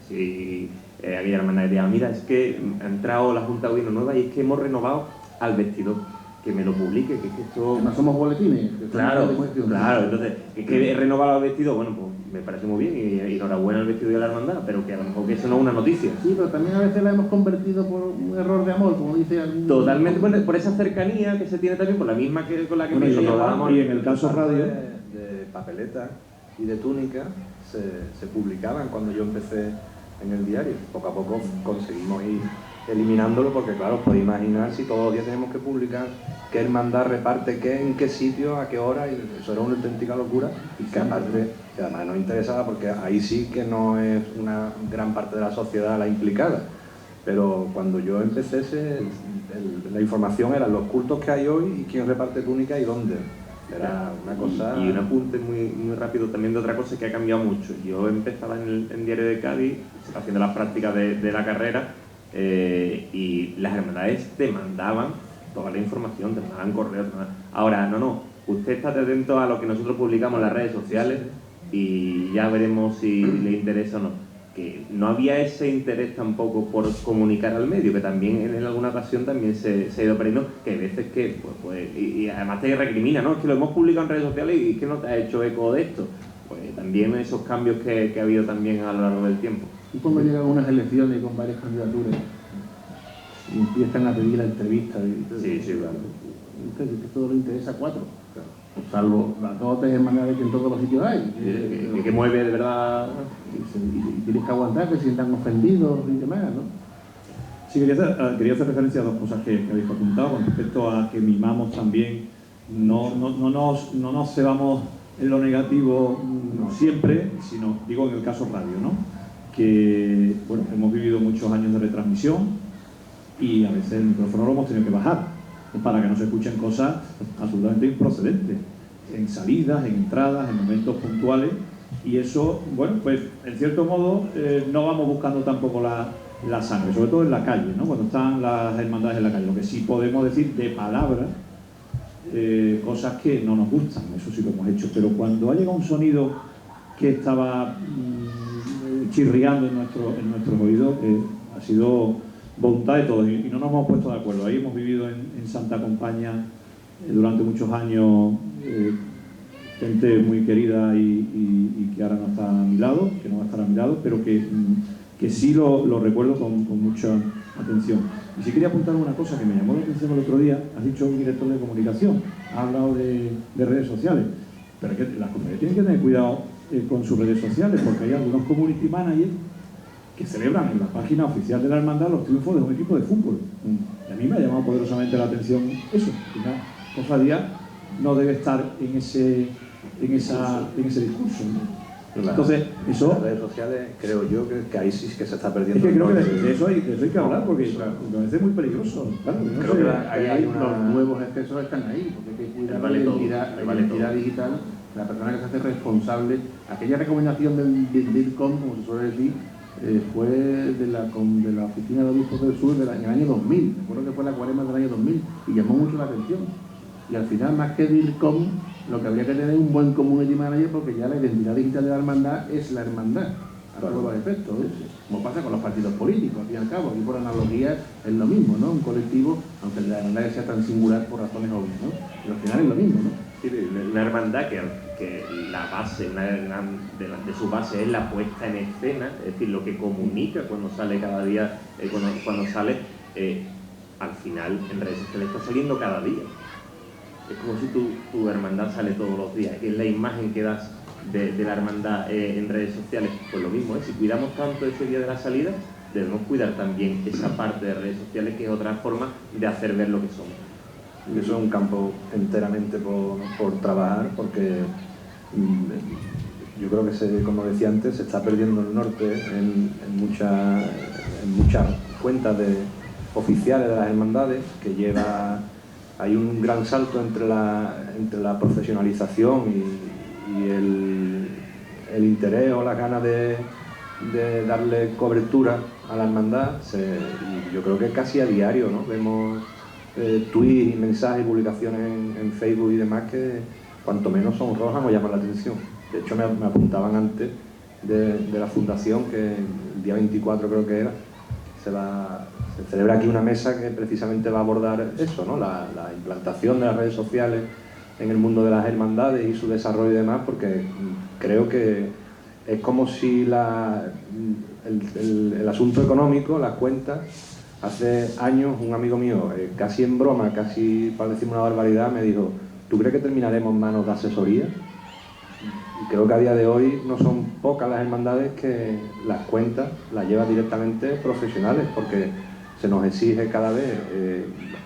Sí, aquella hermana decía, mira, es que ha entrado la Junta de Gobierno nueva y es que hemos renovado al vestidor, que me lo publique, que es que esto... Que no somos boletines. Claro, claro, entonces, es que he renovado el vestido, bueno, pues me parece muy bien y enhorabuena al vestido de la hermandad, pero que a lo mejor que eso no es una noticia. Sí, pero también a veces la hemos convertido por un error de amor, como dice algún... Totalmente, bueno, por esa cercanía que se tiene también, por la misma que con la que Bueno, me hizo y en el caso radio... De papeleta y de túnica se publicaban cuando yo empecé en el diario. Poco a poco conseguimos ir eliminándolo porque, claro, os podéis imaginar si todos los días tenemos que publicar qué hermandad reparte qué, en qué sitio, a qué hora, y eso era una auténtica locura, y que aparte, que además nos interesaba porque ahí sí que no es una gran parte de la sociedad la implicada. Pero cuando yo empecé, la información era los cultos que hay hoy y quién reparte túnica y dónde. Era una cosa... Y un apunte muy rápido también de otra cosa que ha cambiado mucho. Yo empezaba en Diario de Cádiz, haciendo las prácticas de la carrera, y las hermandades te mandaban toda la información, te mandaban correos. Ahora, no, usted está atento a lo que nosotros publicamos en las redes sociales y ya veremos si le interesa o no. Que no había ese interés tampoco por comunicar al medio, que también en alguna ocasión también se ha ido perdiendo, que hay veces que, y además te recrimina, ¿no? Es que lo hemos publicado en redes sociales y es que no te ha hecho eco de esto. Pues también esos cambios que ha habido también a lo largo del tiempo. Y cuando llegan unas elecciones con varias candidaturas y empiezan a pedir la entrevista, Sí, claro. Que todo le interesa a cuatro. Salvo las dos o tres hermandades que en todos los sitios hay. Que mueve de verdad. Y tienes que aguantar que se sientan ofendidos y demás, ¿no? Sí, quería hacer referencia a dos cosas que habéis apuntado con respecto a que mimamos también, no nos cebamos en lo negativo siempre, sino, digo, en el caso radio, ¿no? Que, bueno, hemos vivido muchos años de retransmisión y a veces el micrófono lo hemos tenido que bajar para que no se escuchen cosas absolutamente improcedentes, en salidas, en entradas, en momentos puntuales, y eso, bueno, pues en cierto modo no vamos buscando tampoco la sangre, sobre todo en la calle, ¿no? Cuando están las hermandades en la calle, lo que sí podemos decir de palabra, cosas que no nos gustan, eso sí lo hemos hecho, pero cuando ha llegado un sonido que estaba chirriando en nuestros oídos, ha sido voluntad de todos y no nos hemos puesto de acuerdo. Ahí hemos vivido en Santa Compaña durante muchos años, gente muy querida y que ahora no está a mi lado, que no va a estar a mi lado, pero que sí lo recuerdo con mucha atención. Y sí quería apuntar una cosa que me llamó la atención el otro día. Has dicho un director de comunicación, ha hablado de redes sociales, pero es que las comunidades tienen que tener cuidado con sus redes sociales, porque hay algunos community managers que celebran en la página oficial de la hermandad los triunfos de un equipo de fútbol. Y a mí me ha llamado poderosamente la atención eso, que una cofradía no debe estar en ese discurso, ¿no? Entonces, eso... Las redes sociales, creo yo, que ahí sí que se está perdiendo. Es que creo que de eso hay que hablar, porque me parece muy peligroso. Claro, creo que ahí hay los nuevos excesos están ahí, porque hay que cuidar la identidad digital. La persona que se hace responsable, aquella recomendación del DIRCOM, como se suele decir, fue de la Oficina de Obispos del Sur en el año 2000, recuerdo que fue la cuaresma del año 2000, y llamó mucho la atención. Y al final, más que DIRCOM, lo que habría que tener es un buen community manager, porque ya la identidad digital de la hermandad es la hermandad, a todos los efectos, como pasa con los partidos políticos, al fin y al cabo, aquí por analogía es lo mismo, ¿no? Un colectivo, aunque la hermandad sea tan singular por razones obvias, ¿no? Pero al final es lo mismo, ¿no? Una hermandad que la base, de su base es la puesta en escena, es decir, lo que comunica cuando sale cada día, cuando sale, al final en redes sociales está saliendo cada día. Es como si tu hermandad sale todos los días, es la imagen que das de la hermandad en redes sociales. Pues lo mismo, si cuidamos tanto ese día de la salida, debemos cuidar también esa parte de redes sociales, que es otra forma de hacer ver lo que somos. Y eso es un campo enteramente por trabajar, porque yo creo que, como decía antes, se está perdiendo el norte en muchas cuentas oficiales de las hermandades, que hay un gran salto entre la profesionalización y el interés o las ganas de darle cobertura a la hermandad. Y yo creo que casi a diario, ¿no? Vemos tweets y mensajes y publicaciones en Facebook y demás cuanto menos sonrojan o llaman la atención. De hecho, me apuntaban antes de la fundación que el día 24 creo que era, se celebra aquí una mesa que precisamente va a abordar eso, ¿no? La implantación de las redes sociales en el mundo de las hermandades y su desarrollo y demás, porque creo que es como si el asunto económico, las cuentas, hace años un amigo mío, casi en broma, casi para decirme una barbaridad, me dijo: ¿tú crees que terminaremos en manos de asesoría? Y creo que a día de hoy no son pocas las hermandades que las cuentas las llevan directamente profesionales, porque se nos exige cada vez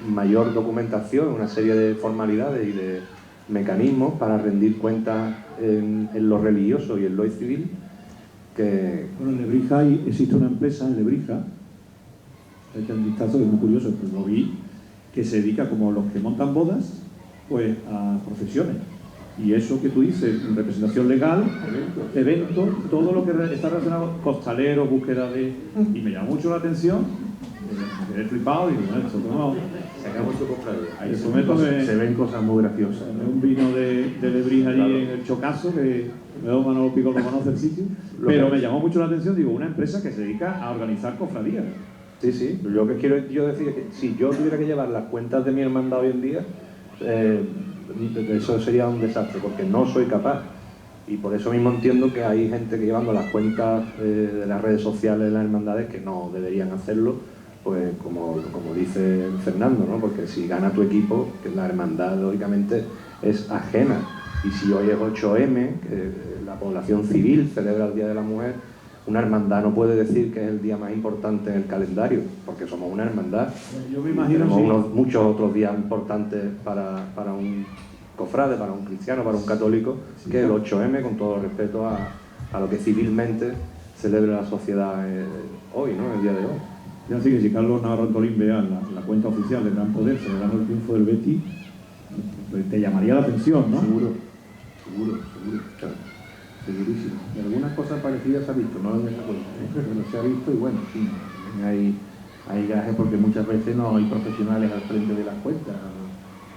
mayor documentación, una serie de formalidades y de mecanismos para rendir cuentas en lo religioso y en lo civil. Bueno, en Lebrija existe una empresa, en Lebrija, hay un vistazo que es muy curioso, pues lo vi, que se dedica, como los que montan bodas, pues a profesiones. Y eso que tú dices, representación legal, eventos, todo lo que está relacionado, costaleros, búsqueda de... Y me llama mucho la atención, me quedé flipado y digo, bueno, esto no... Sacamos tu cofradía. Se ven cosas muy graciosas. Un vino de Lebrija allí en el Chocazo, que Manolo Pico lo conoce el sitio, pero me llamó mucho la atención, digo, una empresa que se dedica a organizar cofradías. Sí, sí, lo que quiero yo decir es que si yo tuviera que llevar las cuentas de mi hermandad hoy en día, eso sería un desastre, porque no soy capaz. Y por eso mismo entiendo que hay gente que llevando las cuentas de las redes sociales de las hermandades que no deberían hacerlo, pues como dice Fernando, ¿no? Porque si gana tu equipo, que la hermandad lógicamente es ajena. Y si hoy es 8M, que la población civil celebra el Día de la Mujer, una hermandad no puede decir que es el día más importante en el calendario, porque somos una hermandad. Yo me imagino tenemos muchos otros días importantes para un cofrade, para un cristiano, para un católico, que el 8M, con todo respeto a lo que civilmente celebra la sociedad hoy, ¿no? El día de hoy. Ya sí que si Carlos Navarro Antolín vea la cuenta oficial de Gran Poder celebrando el triunfo del Betis, pues te llamaría la atención, ¿no? Seguro. Claro. Segurísimo. Y algunas cosas parecidas se ha visto, no en esa cuenta, pero se ha visto y bueno, sí, hay gajes porque muchas veces no hay profesionales al frente de las cuentas.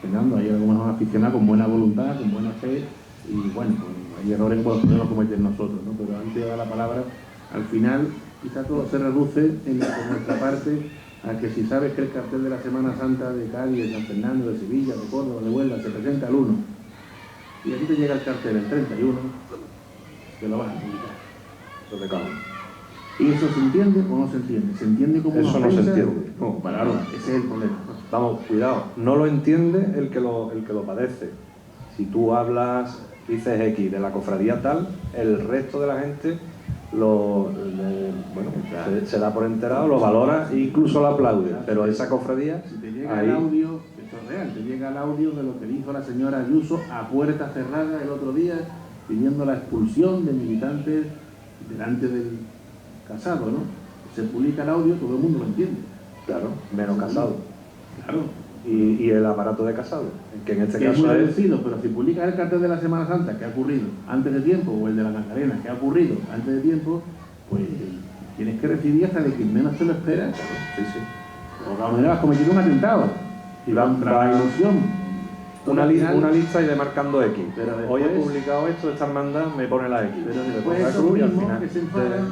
Fernando, hay algunos aficionados con buena voluntad, con buena fe y bueno, pues hay errores que podemos cometer nosotros, ¿no? Pero antes de dar la palabra, al final quizá todo se reduce por nuestra parte a que si sabes que el cartel de la Semana Santa de Cádiz, de San Fernando, de Sevilla, de Córdoba, de Huelva se presenta el 1 y a ti te llega el cartel el 31, que lo vas a publicar. Lo que cabe. ¿Y eso se entiende o no se entiende? ¿Se entiende como eso una no se ofensa? entiende. No, para nada. Ese es el problema. Vamos, cuidado, no lo entiende el que lo padece. Si tú hablas, dices X de la cofradía tal, el resto de la gente se da por enterado, lo valora e incluso lo aplaude. Pero esa cofradía, si te llega el audio, esto es real, te llega el audio de lo que dijo la señora Ayuso a puerta cerrada el otro día, pidiendo la expulsión de militantes delante del Casado, ¿no? Se publica el audio, todo el mundo lo entiende. Claro, menos Casado. Claro. Y el aparato de Casado, que en este caso es muy reducido, pero si publicas el cartel de la Semana Santa que ha ocurrido antes de tiempo, o el de la Magdalena que ha ocurrido antes de tiempo, pues tienes que recibir hasta de quien menos te lo espera. Claro. Sí, sí. O de alguna manera has cometido un atentado. Y contra la ilusión. Una lista y demarcando X. Pero después, hoy he publicado esto de esta hermandad, me pone la X. Pero después eso mismo que se enfadan,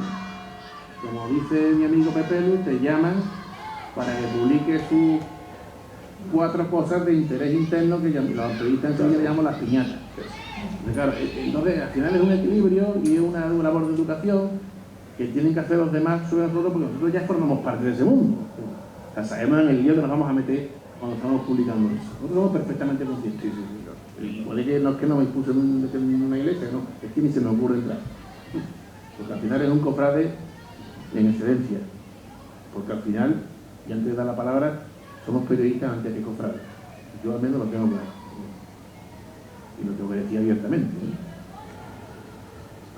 como dice mi amigo Pepe Lu, te llaman para que publiques sus 4 cosas de interés interno que los periodistas en Sevilla le llamamos las piñatas. Claro, entonces al final es un equilibrio y es una labor de educación que tienen que hacer los demás sobre nosotros, porque nosotros ya formamos parte de ese mundo. O sea, sabemos en el lío que nos vamos a meter cuando estamos publicando eso. Nosotros somos perfectamente conscientes. Sí, claro. Y puede que no es que no me expuse en una iglesia, no, es que ni se me ocurre entrar. Porque al final es un cofrade en excedencia. Porque al final, y antes de dar la palabra, somos periodistas antes que cofrades. Yo al menos lo tengo claro. Y lo tengo que decir abiertamente, ¿eh?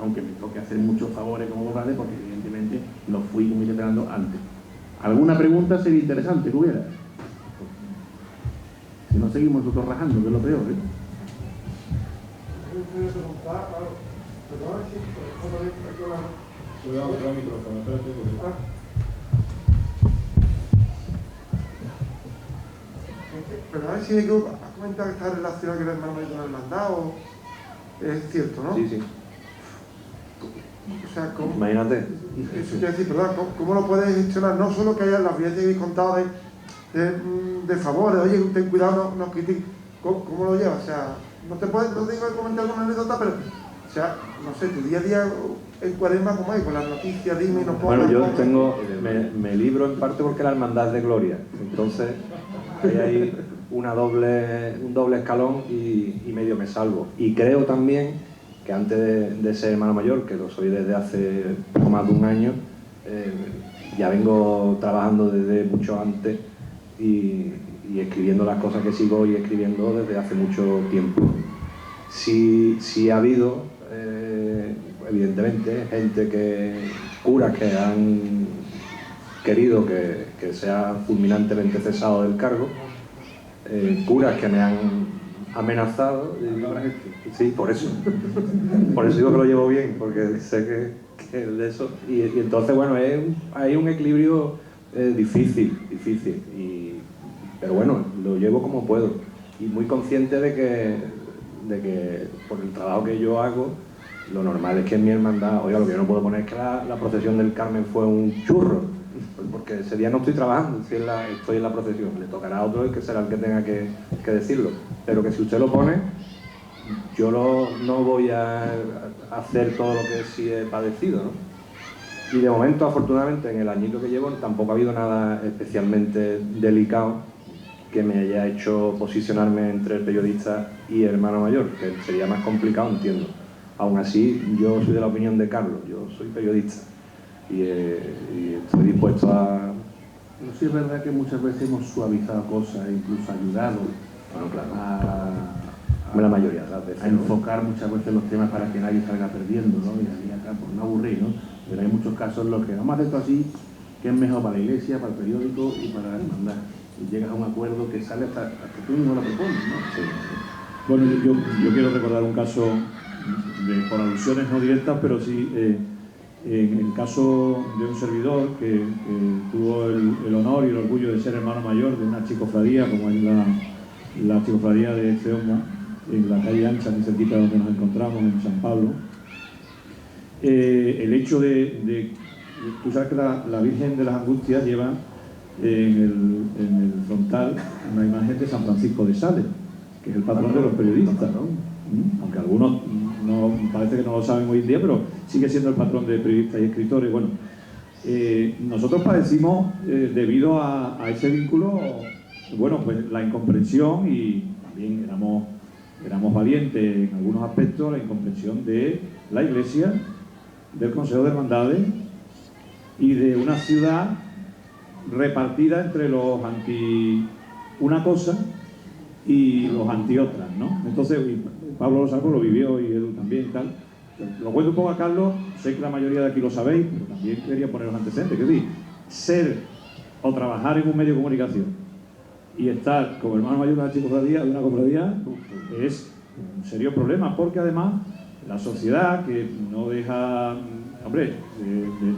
Aunque me toque hacer muchos favores como cofrade, porque evidentemente lo fui comisionando antes. ¿Alguna pregunta sería interesante que hubiera? Si no seguimos nosotros rajando, que es lo peor, ¿eh? Perdón si me equivoco, comenta que está relacionado con el hermano mayor de la hermandad, o es cierto, ¿no? Sí, sí. O sea, ¿cómo? Imagínate. Eso quiere decir, ¿verdad? ¿Cómo lo puedes gestionar? No solo que haya las vías que habéis contado de favores, oye, ten cuidado, no critiques. ¿Cómo lo llevas? O sea, no tengo que comentar alguna anécdota, pero, o sea, no sé, tu día a día en Cuaresma, ¿cómo hay? Con las noticias, dime y no pongas. Bueno, yo tengo, me libro en parte porque la hermandad es de gloria. Entonces, hay un doble escalón y medio me salvo. Y creo también que antes de ser hermano mayor, que lo soy desde hace poco más de un año, ya vengo trabajando desde mucho antes y escribiendo las cosas que sigo y escribiendo desde hace mucho tiempo. Sí ha habido, evidentemente, curas que han querido que sea fulminantemente cesado del cargo, curas que me han amenazado. Sí, por eso digo que lo llevo bien, porque sé que de eso. Y entonces, bueno, hay un equilibrio difícil. Pero bueno, lo llevo como puedo. Y muy consciente de que por el trabajo que yo hago, lo normal es que en mi hermandad, oiga, lo que yo no puedo poner es que la procesión del Carmen fue un churro, porque ese día no estoy trabajando, estoy en la procesión, le tocará a otro que será el que tenga que decirlo, pero que si usted lo pone, yo no voy a hacer todo lo que sí he padecido, ¿no? Y de momento, afortunadamente, en el añito que llevo, tampoco ha habido nada especialmente delicado que me haya hecho posicionarme entre el periodista y el hermano mayor, que sería más complicado, entiendo. Aún así, yo soy de la opinión de Carlos, yo soy periodista y estoy dispuesto a... Pero sí es verdad que muchas veces hemos suavizado cosas e incluso ayudado la mayoría de las veces, a enfocar muchas veces los temas para que nadie salga perdiendo, ¿no? Y acá, por no aburrir, ¿no? Pero hay muchos casos en los que vamos a hacer esto así, que es mejor para la iglesia, para el periódico y para la hermandad. Y llegas a un acuerdo que sale hasta que tú mismo lo propones, ¿no? Sí. Bueno, yo quiero recordar un caso por alusiones no directas, pero sí en el caso de un servidor que tuvo el honor y el orgullo de ser hermano mayor de una archicofradía, como es la archicofradía de Ceonga, en la calle Ancha, muy cerquita donde nos encontramos, en San Pablo. El hecho tú sabes que la Virgen de las Angustias lleva en el frontal una imagen de San Francisco de Sales, que es el patrón de los periodistas, ¿no? Aunque algunos parece que no lo saben hoy en día, pero sigue siendo el patrón de periodistas y escritores. Bueno, nosotros padecimos debido a ese vínculo, bueno, pues la incomprensión, y también éramos valientes en algunos aspectos, la incomprensión de la Iglesia, del Consejo de Hermandades y de una ciudad repartida entre los anti una cosa y los anti otras, ¿no? Entonces, Pablo Losaco lo vivió y él también y tal. Lo cuento un poco a Carlos, sé que la mayoría de aquí lo sabéis, pero también quería poner los antecedentes. Es decir, ser o trabajar en un medio de comunicación y estar como hermano mayor de una cofradía es un serio problema, porque además la sociedad, que no deja, hombre,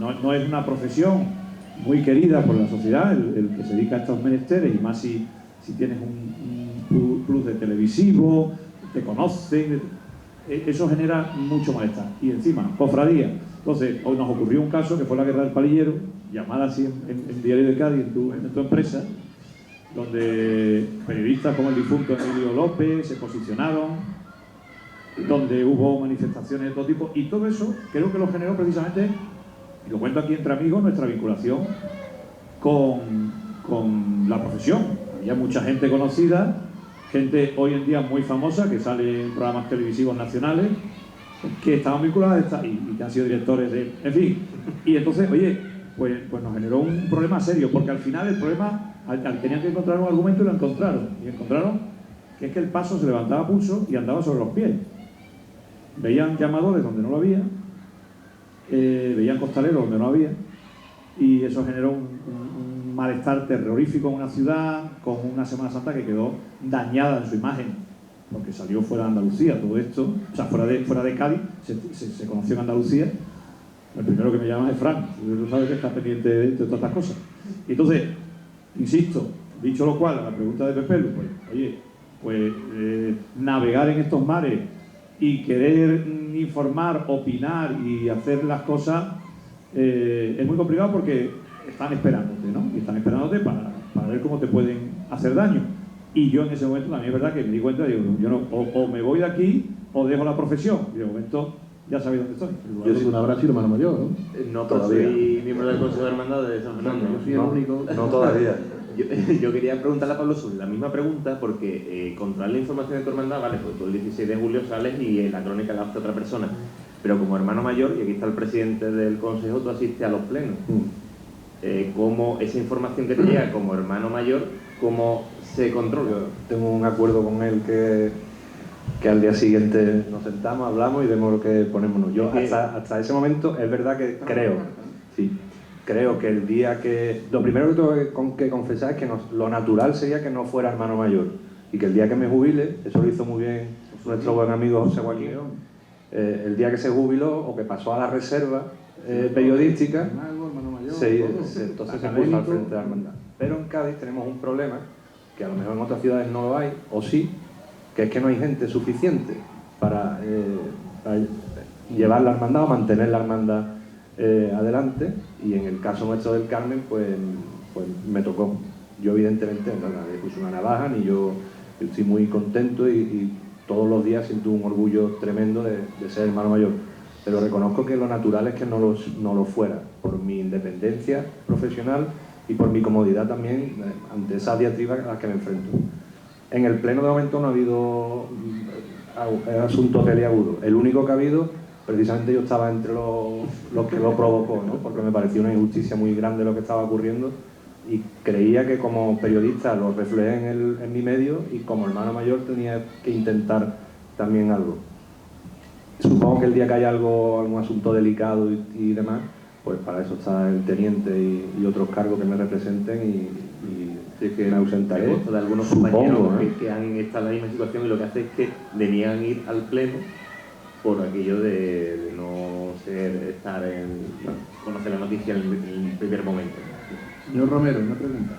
no es una profesión muy querida por la sociedad, el que se dedica a estos menesteres, y más si tienes un plus de televisivo, te conocen, eso genera mucho malestar. Y encima, cofradía. Entonces, hoy nos ocurrió un caso que fue la Guerra del Palillero, llamada así en Diario de Cádiz, en tu empresa, donde periodistas como el difunto Emilio López se posicionaron, donde hubo manifestaciones de todo tipo, y todo eso creo que lo generó precisamente, y lo cuento aquí entre amigos, nuestra vinculación con la profesión. Había mucha gente conocida, gente hoy en día muy famosa, que sale en programas televisivos nacionales, que estaban vinculadas y que han sido directores de... En fin, y entonces, oye, pues nos generó un problema serio, porque al final el problema, tenían que encontrar un argumento y lo encontraron. Y encontraron que es que el paso se levantaba a pulso y andaba sobre los pies. Veían llamadores donde no lo había, veían costaleros donde no había, y eso generó un malestar terrorífico en una ciudad, con una Semana Santa que quedó dañada en su imagen, porque salió fuera de Andalucía todo esto, o sea, fuera de Cádiz, se conoció en Andalucía. El primero que me llama es Fran, tú sabes que está pendiente de todas estas cosas. Y entonces, insisto, dicho lo cual, a la pregunta de Pepe, pues, oye, pues navegar en estos mares y querer informar, opinar y hacer las cosas es muy complicado porque están esperándote, ¿no? Y están esperándote para ver cómo te pueden hacer daño. Y yo en ese momento también es verdad que me di cuenta, digo, yo no, o me voy de aquí o dejo la profesión. Y de momento ya sabéis dónde estoy. Yo soy un abrazo y hermano mayor, ¿no? No, Todavía. soy miembro del Consejo de Hermandad de San Fernando. Yo soy el único. No todavía. Yo quería preguntarle a Pablo sobre la misma pregunta porque controlar la información de tu hermandad, vale, pues tú el 16 de julio sales y en la crónica la hace otra persona. Pero como hermano mayor, y aquí está el presidente del consejo, tú asistes a los plenos. ¿Cómo esa información que te llega como hermano mayor, cómo se controla? Yo tengo un acuerdo con él que al día siguiente nos sentamos, hablamos y vemos lo que ponemos. Yo hasta ese momento es verdad que creo que el día que... Lo primero que tengo que confesar es que lo natural sería que no fuera hermano mayor y que el día que me jubile, eso lo hizo muy bien nuestro buen amigo José Joaquín, el día que se jubiló o que pasó a la reserva periodística, entonces se puso al frente de la hermandad. Pero en Cádiz tenemos un problema que a lo mejor en otras ciudades no lo hay, o sí, que es que no hay gente suficiente para llevar la hermandad o mantener la hermandad adelante, y en el caso nuestro del Carmen pues me tocó. Yo evidentemente no le puse una navaja, ni yo estoy muy contento y todos los días siento un orgullo tremendo de ser hermano mayor, pero reconozco que lo natural es que no lo fuera, por mi independencia profesional y por mi comodidad también ante esa diatriba a la que me enfrento. En el pleno de momento no ha habido asuntos peliagudos. El único que ha habido, precisamente yo estaba entre los que lo provocó, ¿no? Porque me pareció una injusticia muy grande lo que estaba ocurriendo y creía que como periodista lo reflejé en mi medio y como hermano mayor tenía que intentar también algo. Supongo que el día que haya algún asunto delicado y demás, pues para eso está el teniente y otros cargos que me representen y que me ausentaré. De algunos compañeros que han estado en la misma situación y lo que hace es que denían ir al pleno por aquello de no conocer la noticia en el primer momento. Señor Romero, una pregunta.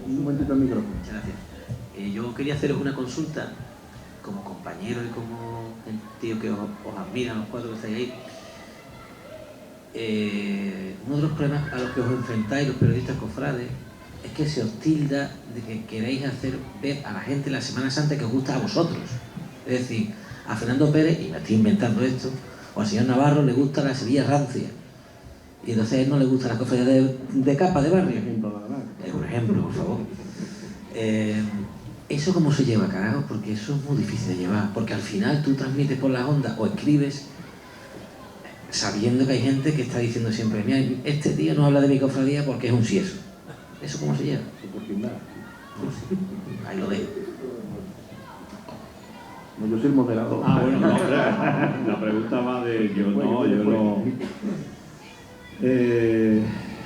Un momentito al micrófono. Muchas gracias. Yo quería haceros una consulta como compañero y como tío que os admira, los cuatro que estáis ahí. Uno de los problemas a los que os enfrentáis los periodistas cofrades es que se os tilda de que queréis hacer ver a la gente la Semana Santa que os gusta a vosotros. Es decir, a Fernando Pérez, y me estoy inventando esto, o al señor Navarro le gusta la Sevilla rancia, y entonces a él no le gusta la cofradía de capa de barrio. Es un ejemplo, por favor. ¿Eso cómo se lleva, carajo? Porque eso es muy difícil de llevar, porque al final tú transmites por las ondas o escribes sabiendo que hay gente que está diciendo siempre, mira, este tío no habla de mi cofradía porque es un sieso. ¿Eso cómo se lleva? Ahí lo dejo. No, yo soy el moderador. Bueno, no, la pregunta va de...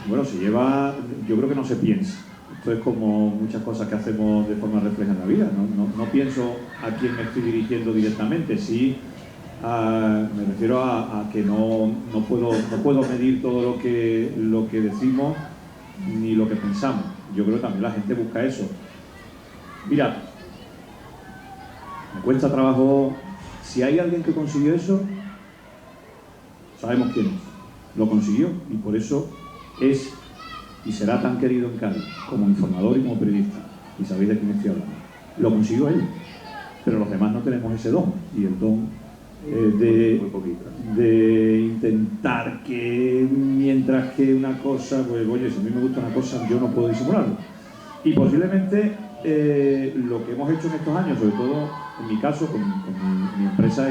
Bueno, se lleva... Yo creo que no se piensa. Esto es como muchas cosas que hacemos de forma refleja en la vida. No pienso a quién me estoy dirigiendo directamente. Sí, me refiero a que no puedo medir todo lo que decimos ni lo que pensamos. Yo creo que también la gente busca eso. Mira, me cuesta trabajo. Si hay alguien que consiguió eso, sabemos quién es. Lo consiguió y por eso es y será tan querido en Cádiz como informador y como periodista. Y sabéis de quién estoy hablando. Lo consiguió él, pero los demás no tenemos ese don. Y el don de intentar que mientras que una cosa, pues oye, si a mí me gusta una cosa, yo no puedo disimularlo. Y posiblemente lo que hemos hecho en estos años, sobre todo en mi caso, con mi empresa,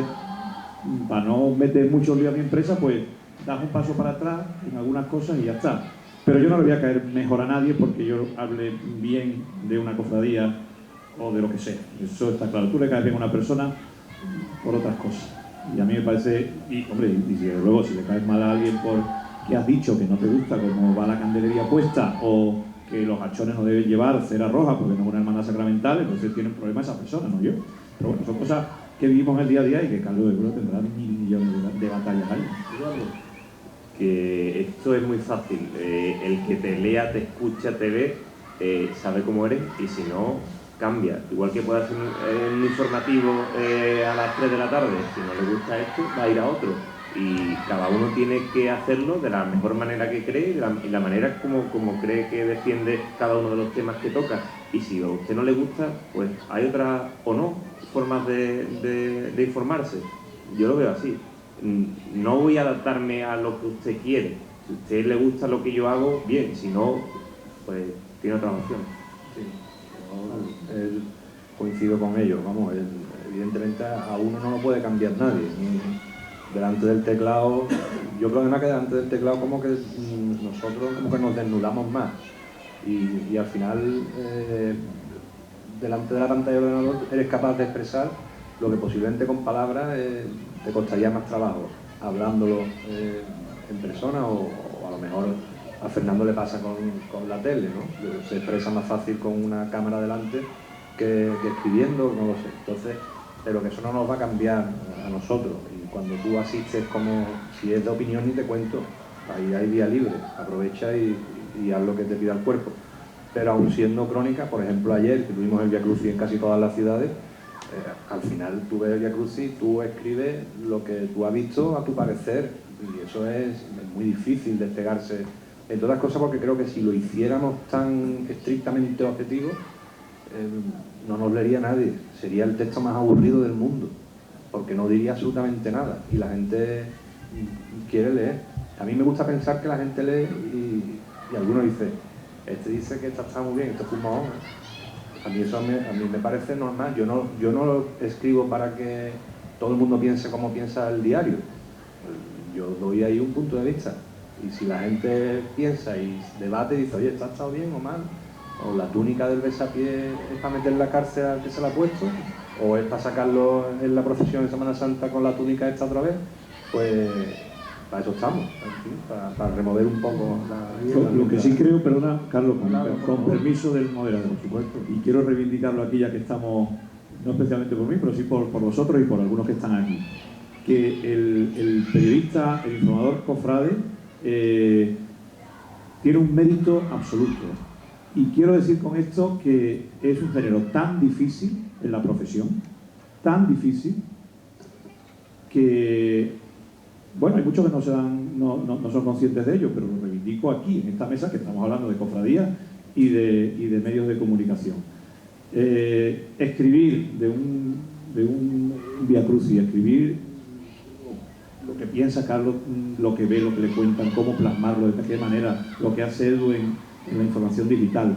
para no meter mucho lío a mi empresa, pues das un paso para atrás en algunas cosas y ya está. Pero yo no le voy a caer mejor a nadie porque yo hable bien de una cofradía o de lo que sea. Eso está claro. Tú le caes bien a una persona por otras cosas. Y a mí me parece, y hombre, y luego si le caes mal a alguien por que has dicho que no te gusta cómo va la candelería puesta o que los hachones no deben llevar cera roja porque no es una hermandad sacramental, entonces tiene un problema esa persona, no yo. Pero bueno, son cosas que vivimos el día a día y que Carlos de Bruno tendrá 1.000 millones de batallas ahí. Que esto es muy fácil. El que te lea, te escucha, te ve, sabe cómo eres y si no, cambia. Igual que puede hacer un informativo a las 3 de la tarde, si no le gusta esto, va a ir a otro. Y cada uno tiene que hacerlo de la mejor manera que cree y la manera como cree que defiende cada uno de los temas que toca. Y si a usted no le gusta, pues hay otras o no formas de informarse. Yo lo veo así. No voy a adaptarme a lo que usted quiere. Si a usted le gusta lo que yo hago, bien. Si no, pues tiene otra opción. Sí, yo coincido con ellos. Vamos, evidentemente a uno no lo puede cambiar nadie. Delante del teclado, yo creo además que delante del teclado como que nosotros como que nos desnudamos más. Y al final, delante de la pantalla del ordenador, eres capaz de expresar lo que posiblemente con palabras te costaría más trabajo, hablándolo en persona o a lo mejor a Fernando le pasa con la tele, ¿no? Se expresa más fácil con una cámara delante que escribiendo, no lo sé. Entonces, pero que eso no nos va a cambiar a nosotros. Y cuando tú asistes, como si es de opinión ni te cuento, ahí hay vía libre, aprovecha y haz lo que te pida el cuerpo. Pero aún siendo crónica, por ejemplo ayer, que tuvimos el Via Crucis en casi todas las ciudades, al final tú ves el Via Crucis, tú escribes lo que tú has visto a tu parecer, y eso es muy difícil despegarse, entre otras cosas porque creo que si lo hiciéramos tan estrictamente objetivo, no nos leería nadie, sería el texto más aburrido del mundo, porque no diría absolutamente nada, y la gente quiere leer. A mí me gusta pensar que la gente lee y algunos dicen, este dice que está muy bien, esto es un mohón. A mí eso a mí me parece normal. Yo no lo escribo para que todo el mundo piense como piensa el diario. Yo doy ahí un punto de vista. Y si la gente piensa y debate y dice, oye, ¿esto ha estado bien o mal? O la túnica del besapié es para meter en la cárcel al que se la ha puesto, o es para sacarlo en la procesión de Semana Santa con la túnica esta otra vez, pues para eso estamos, en fin, para remover un poco Lo que sí creo, perdona, Carlos, con permiso del moderador, por supuesto, y quiero reivindicarlo aquí ya que estamos, no especialmente por mí, pero sí por vosotros y por algunos que están aquí, que el periodista, el informador cofrade, tiene un mérito absoluto. Y quiero decir con esto que es un género tan difícil en la profesión, tan difícil, que, bueno, hay muchos que no son conscientes de ello, pero lo reivindico aquí, en esta mesa, que estamos hablando de cofradías y de medios de comunicación. Escribir de un Via Crucis, escribir lo que piensa Carlos, lo que ve, lo que le cuentan, cómo plasmarlo, de qué manera, lo que hace Edu en la información digital,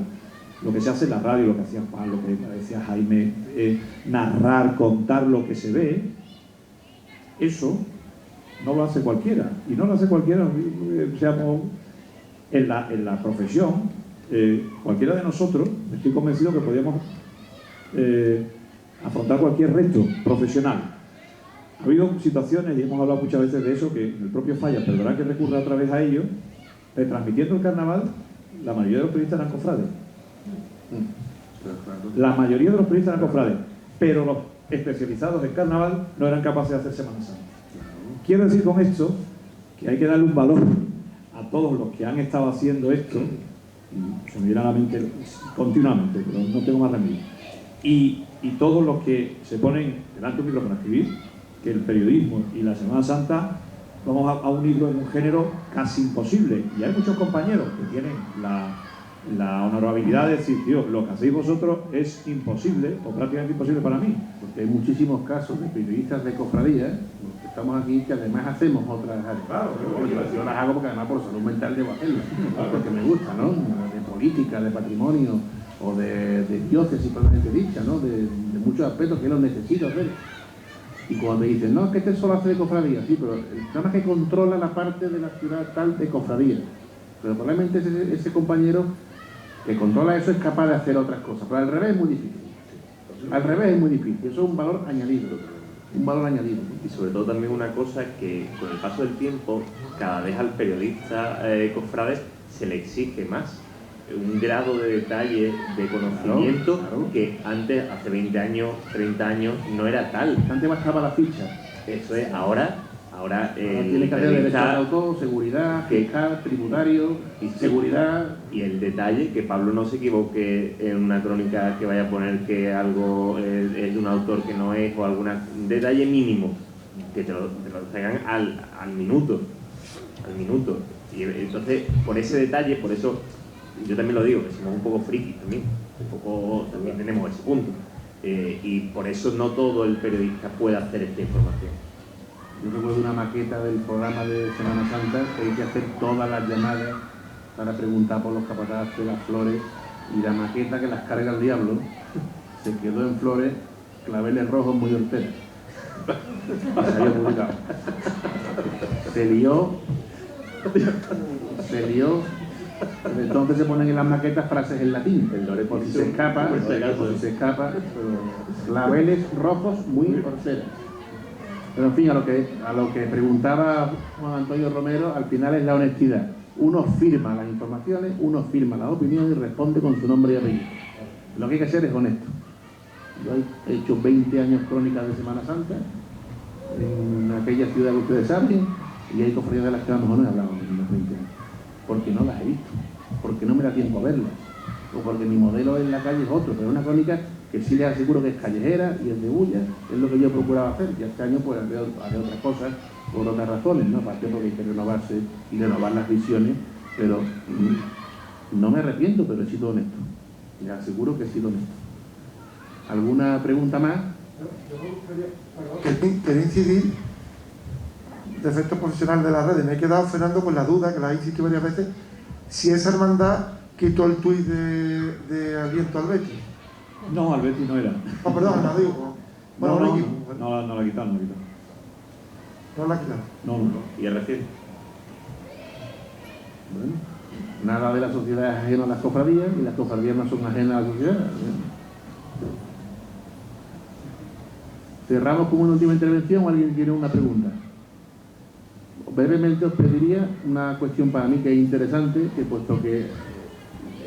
lo que se hace en la radio, lo que hacía Juan, lo que decía Jaime, narrar, contar lo que se ve, eso no lo hace cualquiera. Y no lo hace cualquiera, seamos en la profesión, cualquiera de nosotros, estoy convencido que podríamos afrontar cualquier reto profesional. Ha habido situaciones, y hemos hablado muchas veces de eso, que el propio Falla, perdonad que recurra otra vez a ello, transmitiendo el carnaval, la mayoría de los periodistas eran cofrades. La mayoría de los periodistas eran cofrades, pero los especializados en carnaval no eran capaces de hacer Semana Santa. Quiero decir con esto que hay que darle un valor a todos los que han estado haciendo esto, y se me viene a la mente continuamente, pero no tengo más remedio, y todos los que se ponen delante de un micrófono a escribir, que el periodismo y la Semana Santa vamos a unirlo en un género casi imposible. Y hay muchos compañeros que tienen la honorabilidad de decir, tío, lo que hacéis vosotros es imposible, o prácticamente imposible para mí. Porque hay muchísimos casos de periodistas de cofradías, los que estamos aquí, que además hacemos otras áreas. Claro, yo las hago porque además por salud mental debo hacerlas, porque me gusta, ¿no? De política, de patrimonio, o de diócesis propiamente dicha, ¿no? De muchos aspectos que los necesito hacer. Y cuando me dicen, no, es que este solo hace de cofradía, sí, pero el programa que controla la parte de la ciudad tal de cofradía. Pero probablemente ese compañero que controla eso es capaz de hacer otras cosas. Pero al revés es muy difícil. Al revés es muy difícil. Eso es un valor añadido. Un valor añadido. Y sobre todo también una cosa que con el paso del tiempo, cada vez al periodista cofrade se le exige más. Un grado de detalle, de conocimiento, claro. Que antes, hace 20 años, 30 años, no era tal. Antes bastaba la ficha. Eso es, ahora Ahora tiene que hacer derecho de autor, seguridad, fiscal, tributario, y seguridad. Y el detalle, que Pablo no se equivoque en una crónica que vaya a poner que algo es de un autor que no es, o algún detalle mínimo, que te lo traigan al minuto. Y entonces, por ese detalle, por eso yo también lo digo, que somos un poco frikis también, también tenemos ese punto. Y por eso no todo el periodista puede hacer esta información. Yo recuerdo una maqueta del programa de Semana Santa que hay que hacer todas las llamadas para preguntar por los capataces de las flores, y la maqueta, que las carga el diablo, se quedó en flores, claveles rojos muy horteras. Y salió publicado. Se lió. Entonces se ponen en las maquetas frases en latín, por si se escapa, claveles rojos muy horteras. Pero en fin, a lo que preguntaba Juan Antonio Romero, al final es la honestidad. Uno firma las informaciones, uno firma las opiniones y responde con su nombre y apellido. Lo que hay que hacer es honesto. Yo he hecho 20 años crónicas de Semana Santa en aquella ciudad que ustedes saben, y hay cofradías de las que a lo mejor no he hablado en los 20 años, porque no las he visto, porque no me da tiempo a verlas, o porque mi modelo en la calle es otro, pero es una crónica que sí les aseguro que es callejera y es de bulla, es lo que yo he procurado hacer, y este año pues haré otras cosas por otras razones, ¿no? Aparte porque hay que renovarse y renovar las visiones, pero no me arrepiento, pero he sido honesto, les aseguro que he sido honesto. ¿Alguna pregunta más? Quería incidir, defecto profesional de las redes, me he quedado, Fernando, con la duda, que la he insistido varias veces, si esa hermandad quitó el tuit de Aliento al Betis. No, al Betis no era. No, perdón, no digo. Bueno, no la quitaron, No la quitaron. No. ¿Y el recién? Bueno, nada de la sociedad es ajeno a las cofradías, y las cofradías no son ajenas a la sociedad. Cerramos con una última intervención, o alguien tiene una pregunta. Brevemente os pediría una cuestión para mí que es interesante, que puesto que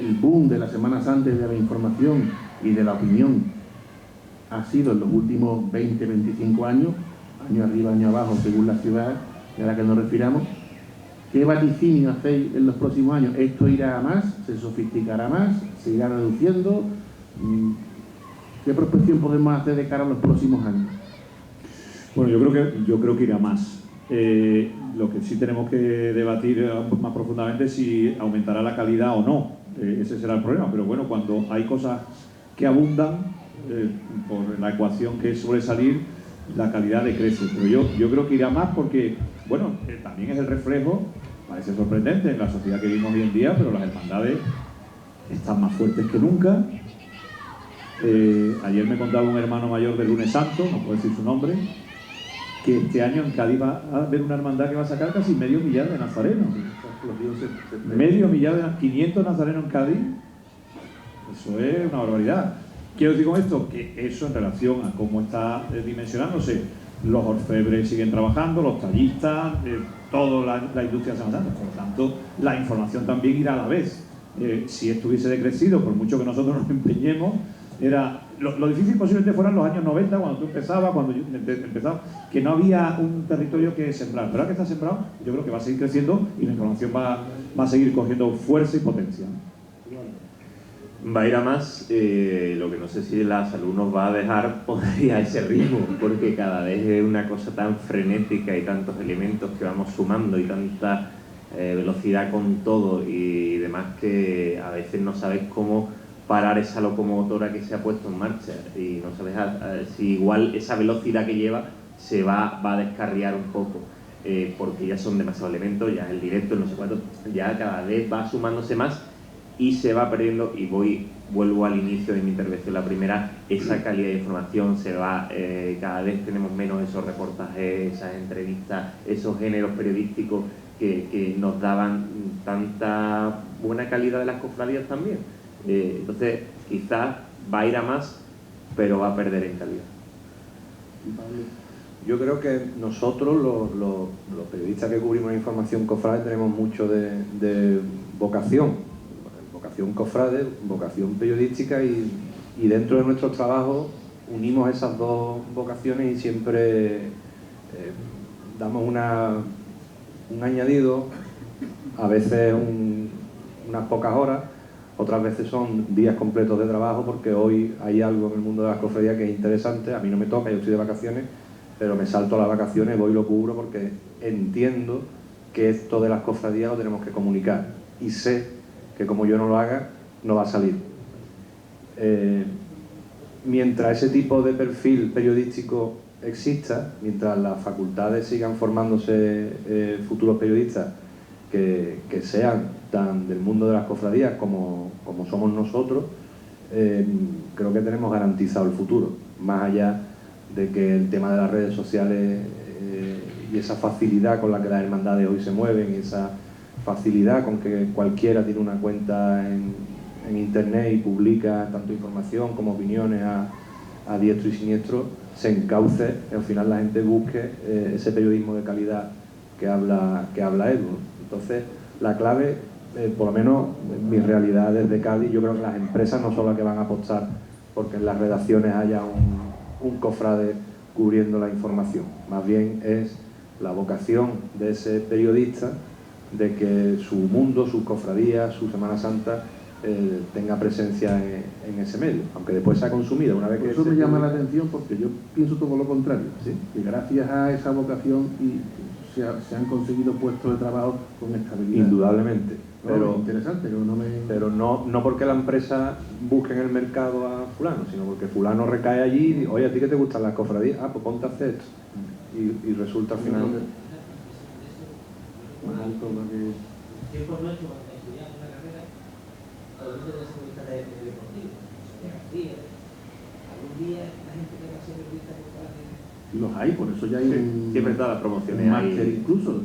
el boom de la Semana Santa, de la información y de la opinión ha sido en los últimos 20-25 años, año arriba, año abajo, según la ciudad a la que nos refiramos, ¿qué vaticinio hacéis en los próximos años? ¿Esto irá a más? ¿Se sofisticará más? ¿Se irá reduciendo? ¿Qué prospección podemos hacer de cara a los próximos años? Bueno, yo creo que irá más. Lo que sí tenemos que debatir más profundamente es si aumentará la calidad o no. Ese será el problema. Pero bueno, cuando hay cosas que abundan, por la ecuación que suele salir, la calidad decrece. Pero yo creo que irá más porque, bueno, también es el reflejo, parece sorprendente en la sociedad que vivimos hoy en día, pero las hermandades están más fuertes que nunca. Ayer me contaba un hermano mayor del Lunes Santo, no puedo decir su nombre, que este año en Cádiz va a haber una hermandad que va a sacar casi medio millar de nazarenos. Medio millar, 500 nazarenos en Cádiz. Eso es una barbaridad. Quiero decir con esto que eso, en relación a cómo está dimensionándose, los orfebres siguen trabajando, los tallistas, toda la industria de Semana Santa. Por lo tanto, la información también irá a la vez. Si esto hubiese decrecido, por mucho que nosotros nos empeñemos, era lo difícil posiblemente fueran los años 90, cuando tú empezabas, cuando yo empezaba, que no había un territorio que sembrar. Pero ahora que está sembrado, yo creo que va a seguir creciendo y la información va a seguir cogiendo fuerza y potencia. Va a ir a más, lo que no sé si la salud nos va a dejar poder a ese ritmo, porque cada vez es una cosa tan frenética y tantos elementos que vamos sumando y tanta velocidad con todo y demás, que a veces no sabes cómo parar esa locomotora que se ha puesto en marcha, y no sabes si igual esa velocidad que lleva se va a descarriar un poco, porque ya son demasiados elementos, ya el directo, no sé cuánto, ya cada vez va sumándose más y se va perdiendo. Y vuelvo al inicio de mi intervención, la primera, esa calidad de información se va, cada vez tenemos menos esos reportajes, esas entrevistas, esos géneros periodísticos que nos daban tanta buena calidad de las cofradías también. Entonces quizás va a ir a más, pero va a perder en calidad. Yo creo que nosotros, los periodistas que cubrimos información cofrade, tenemos mucho de vocación cofrade, vocación periodística, y dentro de nuestros trabajos unimos esas dos vocaciones y siempre damos un añadido, a veces unas pocas horas, otras veces son días completos de trabajo, porque hoy hay algo en el mundo de las cofradías que es interesante. A mí no me toca, yo estoy de vacaciones, pero me salto a las vacaciones, voy y lo cubro porque entiendo que esto de las cofradías lo tenemos que comunicar, y sé que como yo no lo haga, no va a salir. Mientras ese tipo de perfil periodístico exista, mientras las facultades sigan formándose futuros periodistas que sean tan del mundo de las cofradías como somos nosotros, creo que tenemos garantizado el futuro, más allá de que el tema de las redes sociales y esa facilidad con la que las hermandades hoy se mueven, y esa facilidad con que cualquiera tiene una cuenta en internet y publica tanto información como opiniones a diestro y siniestro, se encauce y al final la gente busque ese periodismo de calidad que habla Edu. Entonces, la clave, por lo menos en mi realidad desde Cádiz, yo creo que las empresas no son las que van a apostar porque en las redacciones haya un cofrade cubriendo la información, más bien es la vocación de ese periodista de que su mundo, sus cofradías, su Semana Santa tenga presencia en ese medio, aunque después sea consumida una vez que... Eso me llama la atención, porque yo pienso todo lo contrario, ¿sí? Que gracias a esa vocación se han conseguido puestos de trabajo con estabilidad. Indudablemente. Pero, interesante, pero no porque la empresa busque en el mercado a fulano, sino porque fulano recae allí y dice, oye, ¿a ti qué te gustan las cofradías? Ah, pues ponte a hacer esto. Y resulta al final... Tiempos nuestros, cuando estudiamos una carrera, hablamos de la seguridad deportiva, de García. Algún día la gente que va a ser periodista los hay, por eso ya hay siempre está las promociones un máster incluso.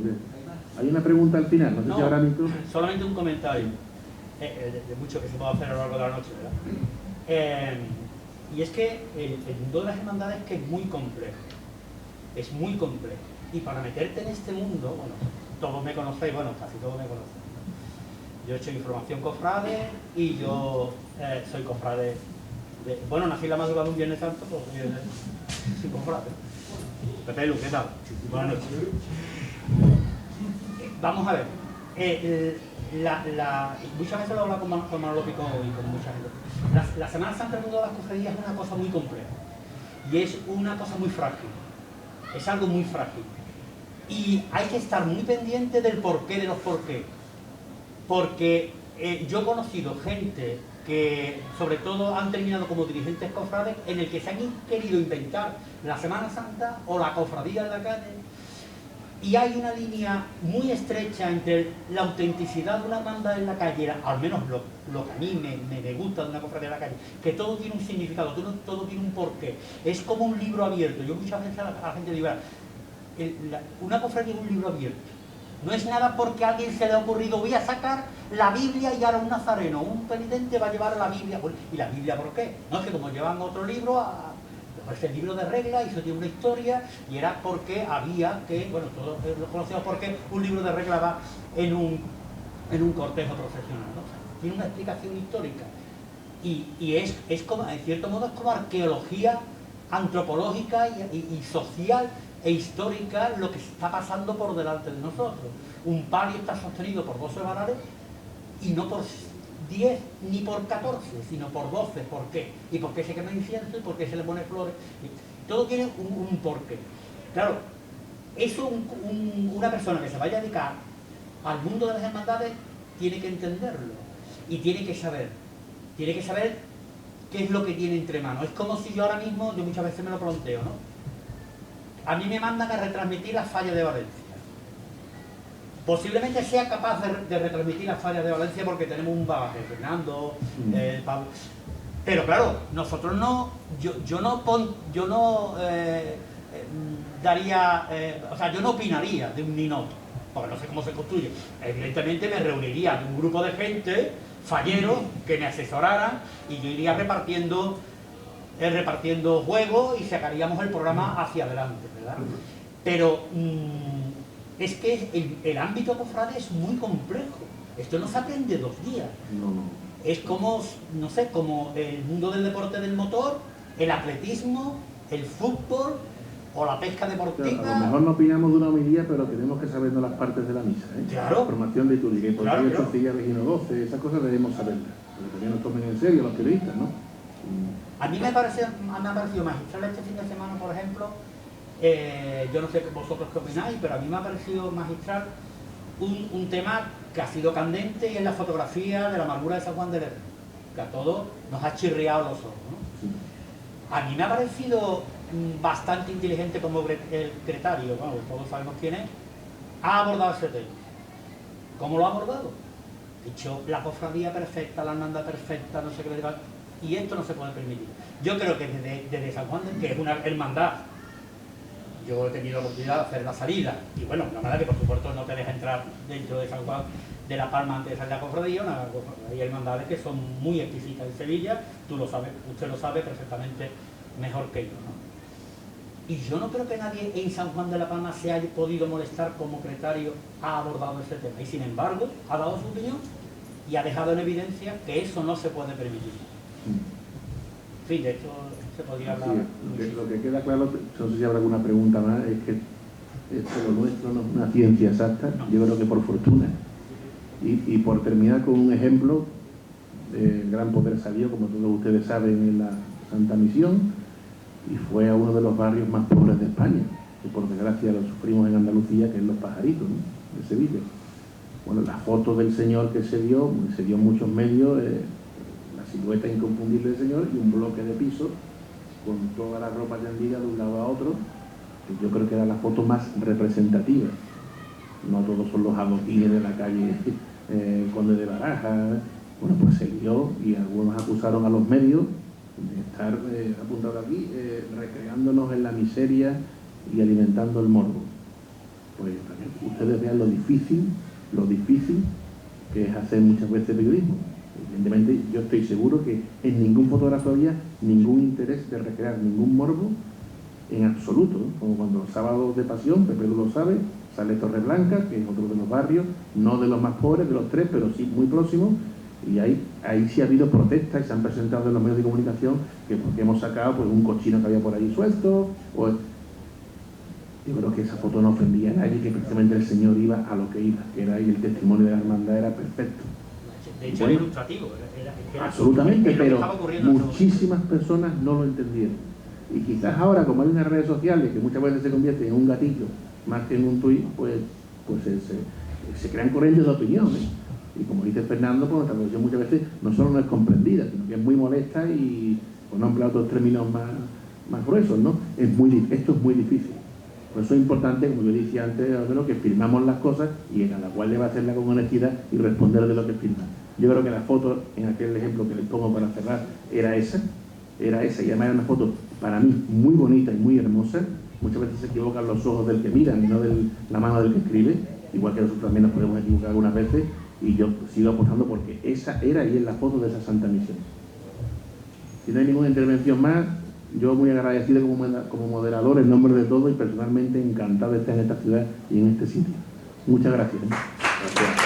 Hay una pregunta al final, no sé si ahora mismo... Solamente un comentario, de mucho que se puede hacer a lo largo de la noche, ¿verdad? Y es que el mundo de las hermandades es que es muy complejo, y para meterte en este mundo, bueno, todos me conocéis, bueno, casi todos me conocen, ¿no? Yo he hecho información cofrade y yo soy cofrade de... Bueno, nací la madrugada de un Viernes Santo, pues soy cofrade. Pepe Lu, ¿qué tal? Buenas noches. Vamos a ver, muchas veces lo he hablado con Manolo Picón y con mucha gente. La Semana Santa del mundo de las cofradías es una cosa muy compleja y es una cosa muy frágil, es algo muy frágil. Y hay que estar muy pendiente del porqué de los porqué. Porque yo he conocido gente que, sobre todo, han terminado como dirigentes cofrades, en el que se han querido inventar la Semana Santa o la cofradía de la calle. Y hay una línea muy estrecha entre la autenticidad de una hermandad en la calle, al menos lo que a mí me gusta de una cofradía de la calle, que todo tiene un significado, todo tiene un porqué. Es como un libro abierto. Yo muchas veces a la gente digo, una cofradía es un libro abierto. No es nada porque a alguien se le ha ocurrido, voy a sacar la Biblia y ahora un nazareno, un penitente va a llevar la Biblia. ¿Y la Biblia por qué? No, es que como llevan otro libro, es el libro de reglas, y eso tiene una historia, y era porque había que, bueno, todos lo conocemos porque un libro de reglas va en un cortejo procesional, ¿no? O sea, tiene una explicación histórica. Y es como, en cierto modo, es como arqueología antropológica y social e histórica lo que está pasando por delante de nosotros. Un palio está sostenido por 12 varales y no por 10 ni por 14, sino por 12. ¿Por qué? ¿Y por qué se quema incienso? ¿Y por qué se le pone flores? Todo tiene un porqué. Claro, eso una persona que se vaya a dedicar al mundo de las hermandades tiene que entenderlo y tiene que saber qué es lo que tiene entre manos. Es como si yo ahora mismo, yo muchas veces me lo planteo, ¿no? A mí me mandan a retransmitir las fallas de Valencia. Posiblemente sea capaz de retransmitir las fallas de Valencia porque tenemos un bagaje, Fernando, Pablo. Pero claro, nosotros no, yo no daría, o sea, yo no opinaría de un ninoto, porque no sé cómo se construye. Evidentemente me reuniría de un grupo de gente, falleros, que me asesoraran y yo iría repartiendo juegos y sacaríamos el programa hacia adelante, ¿verdad? Pero es que el ámbito cofrade es muy complejo. Esto no se aprende 2 días. No. Es como, no sé, como el mundo del deporte del motor, el atletismo, el fútbol, o la pesca deportiva. Claro, a lo mejor no opinamos de una homilía, pero tenemos que sabernos las partes de la misa, ¿eh? Claro. Formación litúrgica, y por Claro, qué claro. 8 sillas Regino 12, esas cosas debemos saberlas, porque también nos tomen en serio los periodistas, ¿no? A mí me ha parecido magistral este fin de semana, por ejemplo, yo no sé vosotros qué opináis, pero a mí me ha parecido magistral un tema que ha sido candente, y es la fotografía de la amargura de San Juan del Herrero, que a todos nos ha chirriado los ojos, ¿no? Sí. A mí me ha parecido bastante inteligente como el Cretario, bueno, todos sabemos quién es, ha abordado ese tema. ¿Cómo lo ha abordado? Dicho, la cofradía perfecta, la hermandad perfecta, no sé qué, y esto no se puede permitir. Yo creo que desde San Juan, que es una hermandad, yo he tenido la oportunidad de hacer la salida, y bueno, una hermandad que por supuesto no te deja entrar dentro de San Juan de la Palma antes de salir a la cofradía, hay hermandades que son muy exquisitas en Sevilla, tú lo sabes, usted lo sabe perfectamente mejor que yo, ¿no? Y yo no creo que nadie en San Juan de la Palma se haya podido molestar como Cretario ha abordado ese tema, y sin embargo ha dado su opinión y ha dejado en evidencia que eso no se puede permitir. En fin, de hecho se podría hablar. Sí, lo que queda claro, no sé si habrá alguna pregunta más, es que lo nuestro no es una ciencia exacta, yo creo que por fortuna. Y por terminar con un ejemplo, el gran poder salió, como todos ustedes saben, en la Santa Misión, y fue a uno de los barrios más pobres de España, que por desgracia lo sufrimos en Andalucía, que es Los Pajaritos, ¿no?, de Sevilla. Bueno, la foto del Señor que se dio en muchos medios, la silueta inconfundible del Señor y un bloque de piso con toda la ropa tendida de un lado a otro, que yo creo que era la foto más representativa. No todos son los adoquines de la calle Conde de Baraja. Bueno, pues se lió y algunos acusaron a los medios de estar apuntados aquí, recreándonos en la miseria y alimentando el morbo. Pues para que ustedes vean lo difícil que es hacer muchas veces periodismo. Evidentemente yo estoy seguro que en ningún fotógrafo había ningún interés de recrear ningún morbo en absoluto, ¿no? Como cuando los sábados de pasión, Pepe lo sabe, sale Torreblanca, que es otro de los barrios, no de los más pobres, de los tres, pero sí muy próximos, y ahí sí ha habido protestas y se han presentado en los medios de comunicación que porque hemos sacado pues un cochino que había por ahí suelto, o... Yo creo que esa foto no ofendía a nadie, que precisamente el Señor iba a lo que iba, que era ahí el testimonio de la hermandad era perfecto. De hecho, bueno, era ilustrativo. Era absolutamente, pero ocurriendo muchísimas personas no lo entendieron. Y quizás ahora, como hay unas redes sociales que muchas veces se convierten en un gatillo más que en un tuit, pues se crean corrientes de opinión, ¿eh? Y como dice Fernando, pues nuestra posición muchas veces no solo no es comprendida, sino que es muy molesta y, por no emplear otros términos más gruesos, ¿no? Esto es muy difícil. Por eso es importante, como yo decía antes, que firmamos las cosas y que cada cual debe hacerla con honestidad y responder de lo que firma. Yo creo que la foto, en aquel ejemplo que les pongo para cerrar, era esa, y además era una foto para mí muy bonita y muy hermosa. Muchas veces se equivocan los ojos del que mira y no de la mano del que escribe, igual que nosotros también nos podemos equivocar algunas veces, y yo sigo apostando porque esa era y es la foto de esa Santa Misión. Si no hay ninguna intervención más, yo muy agradecido como moderador en nombre de todos y personalmente encantado de estar en esta ciudad y en este sitio. Muchas gracias. Gracias.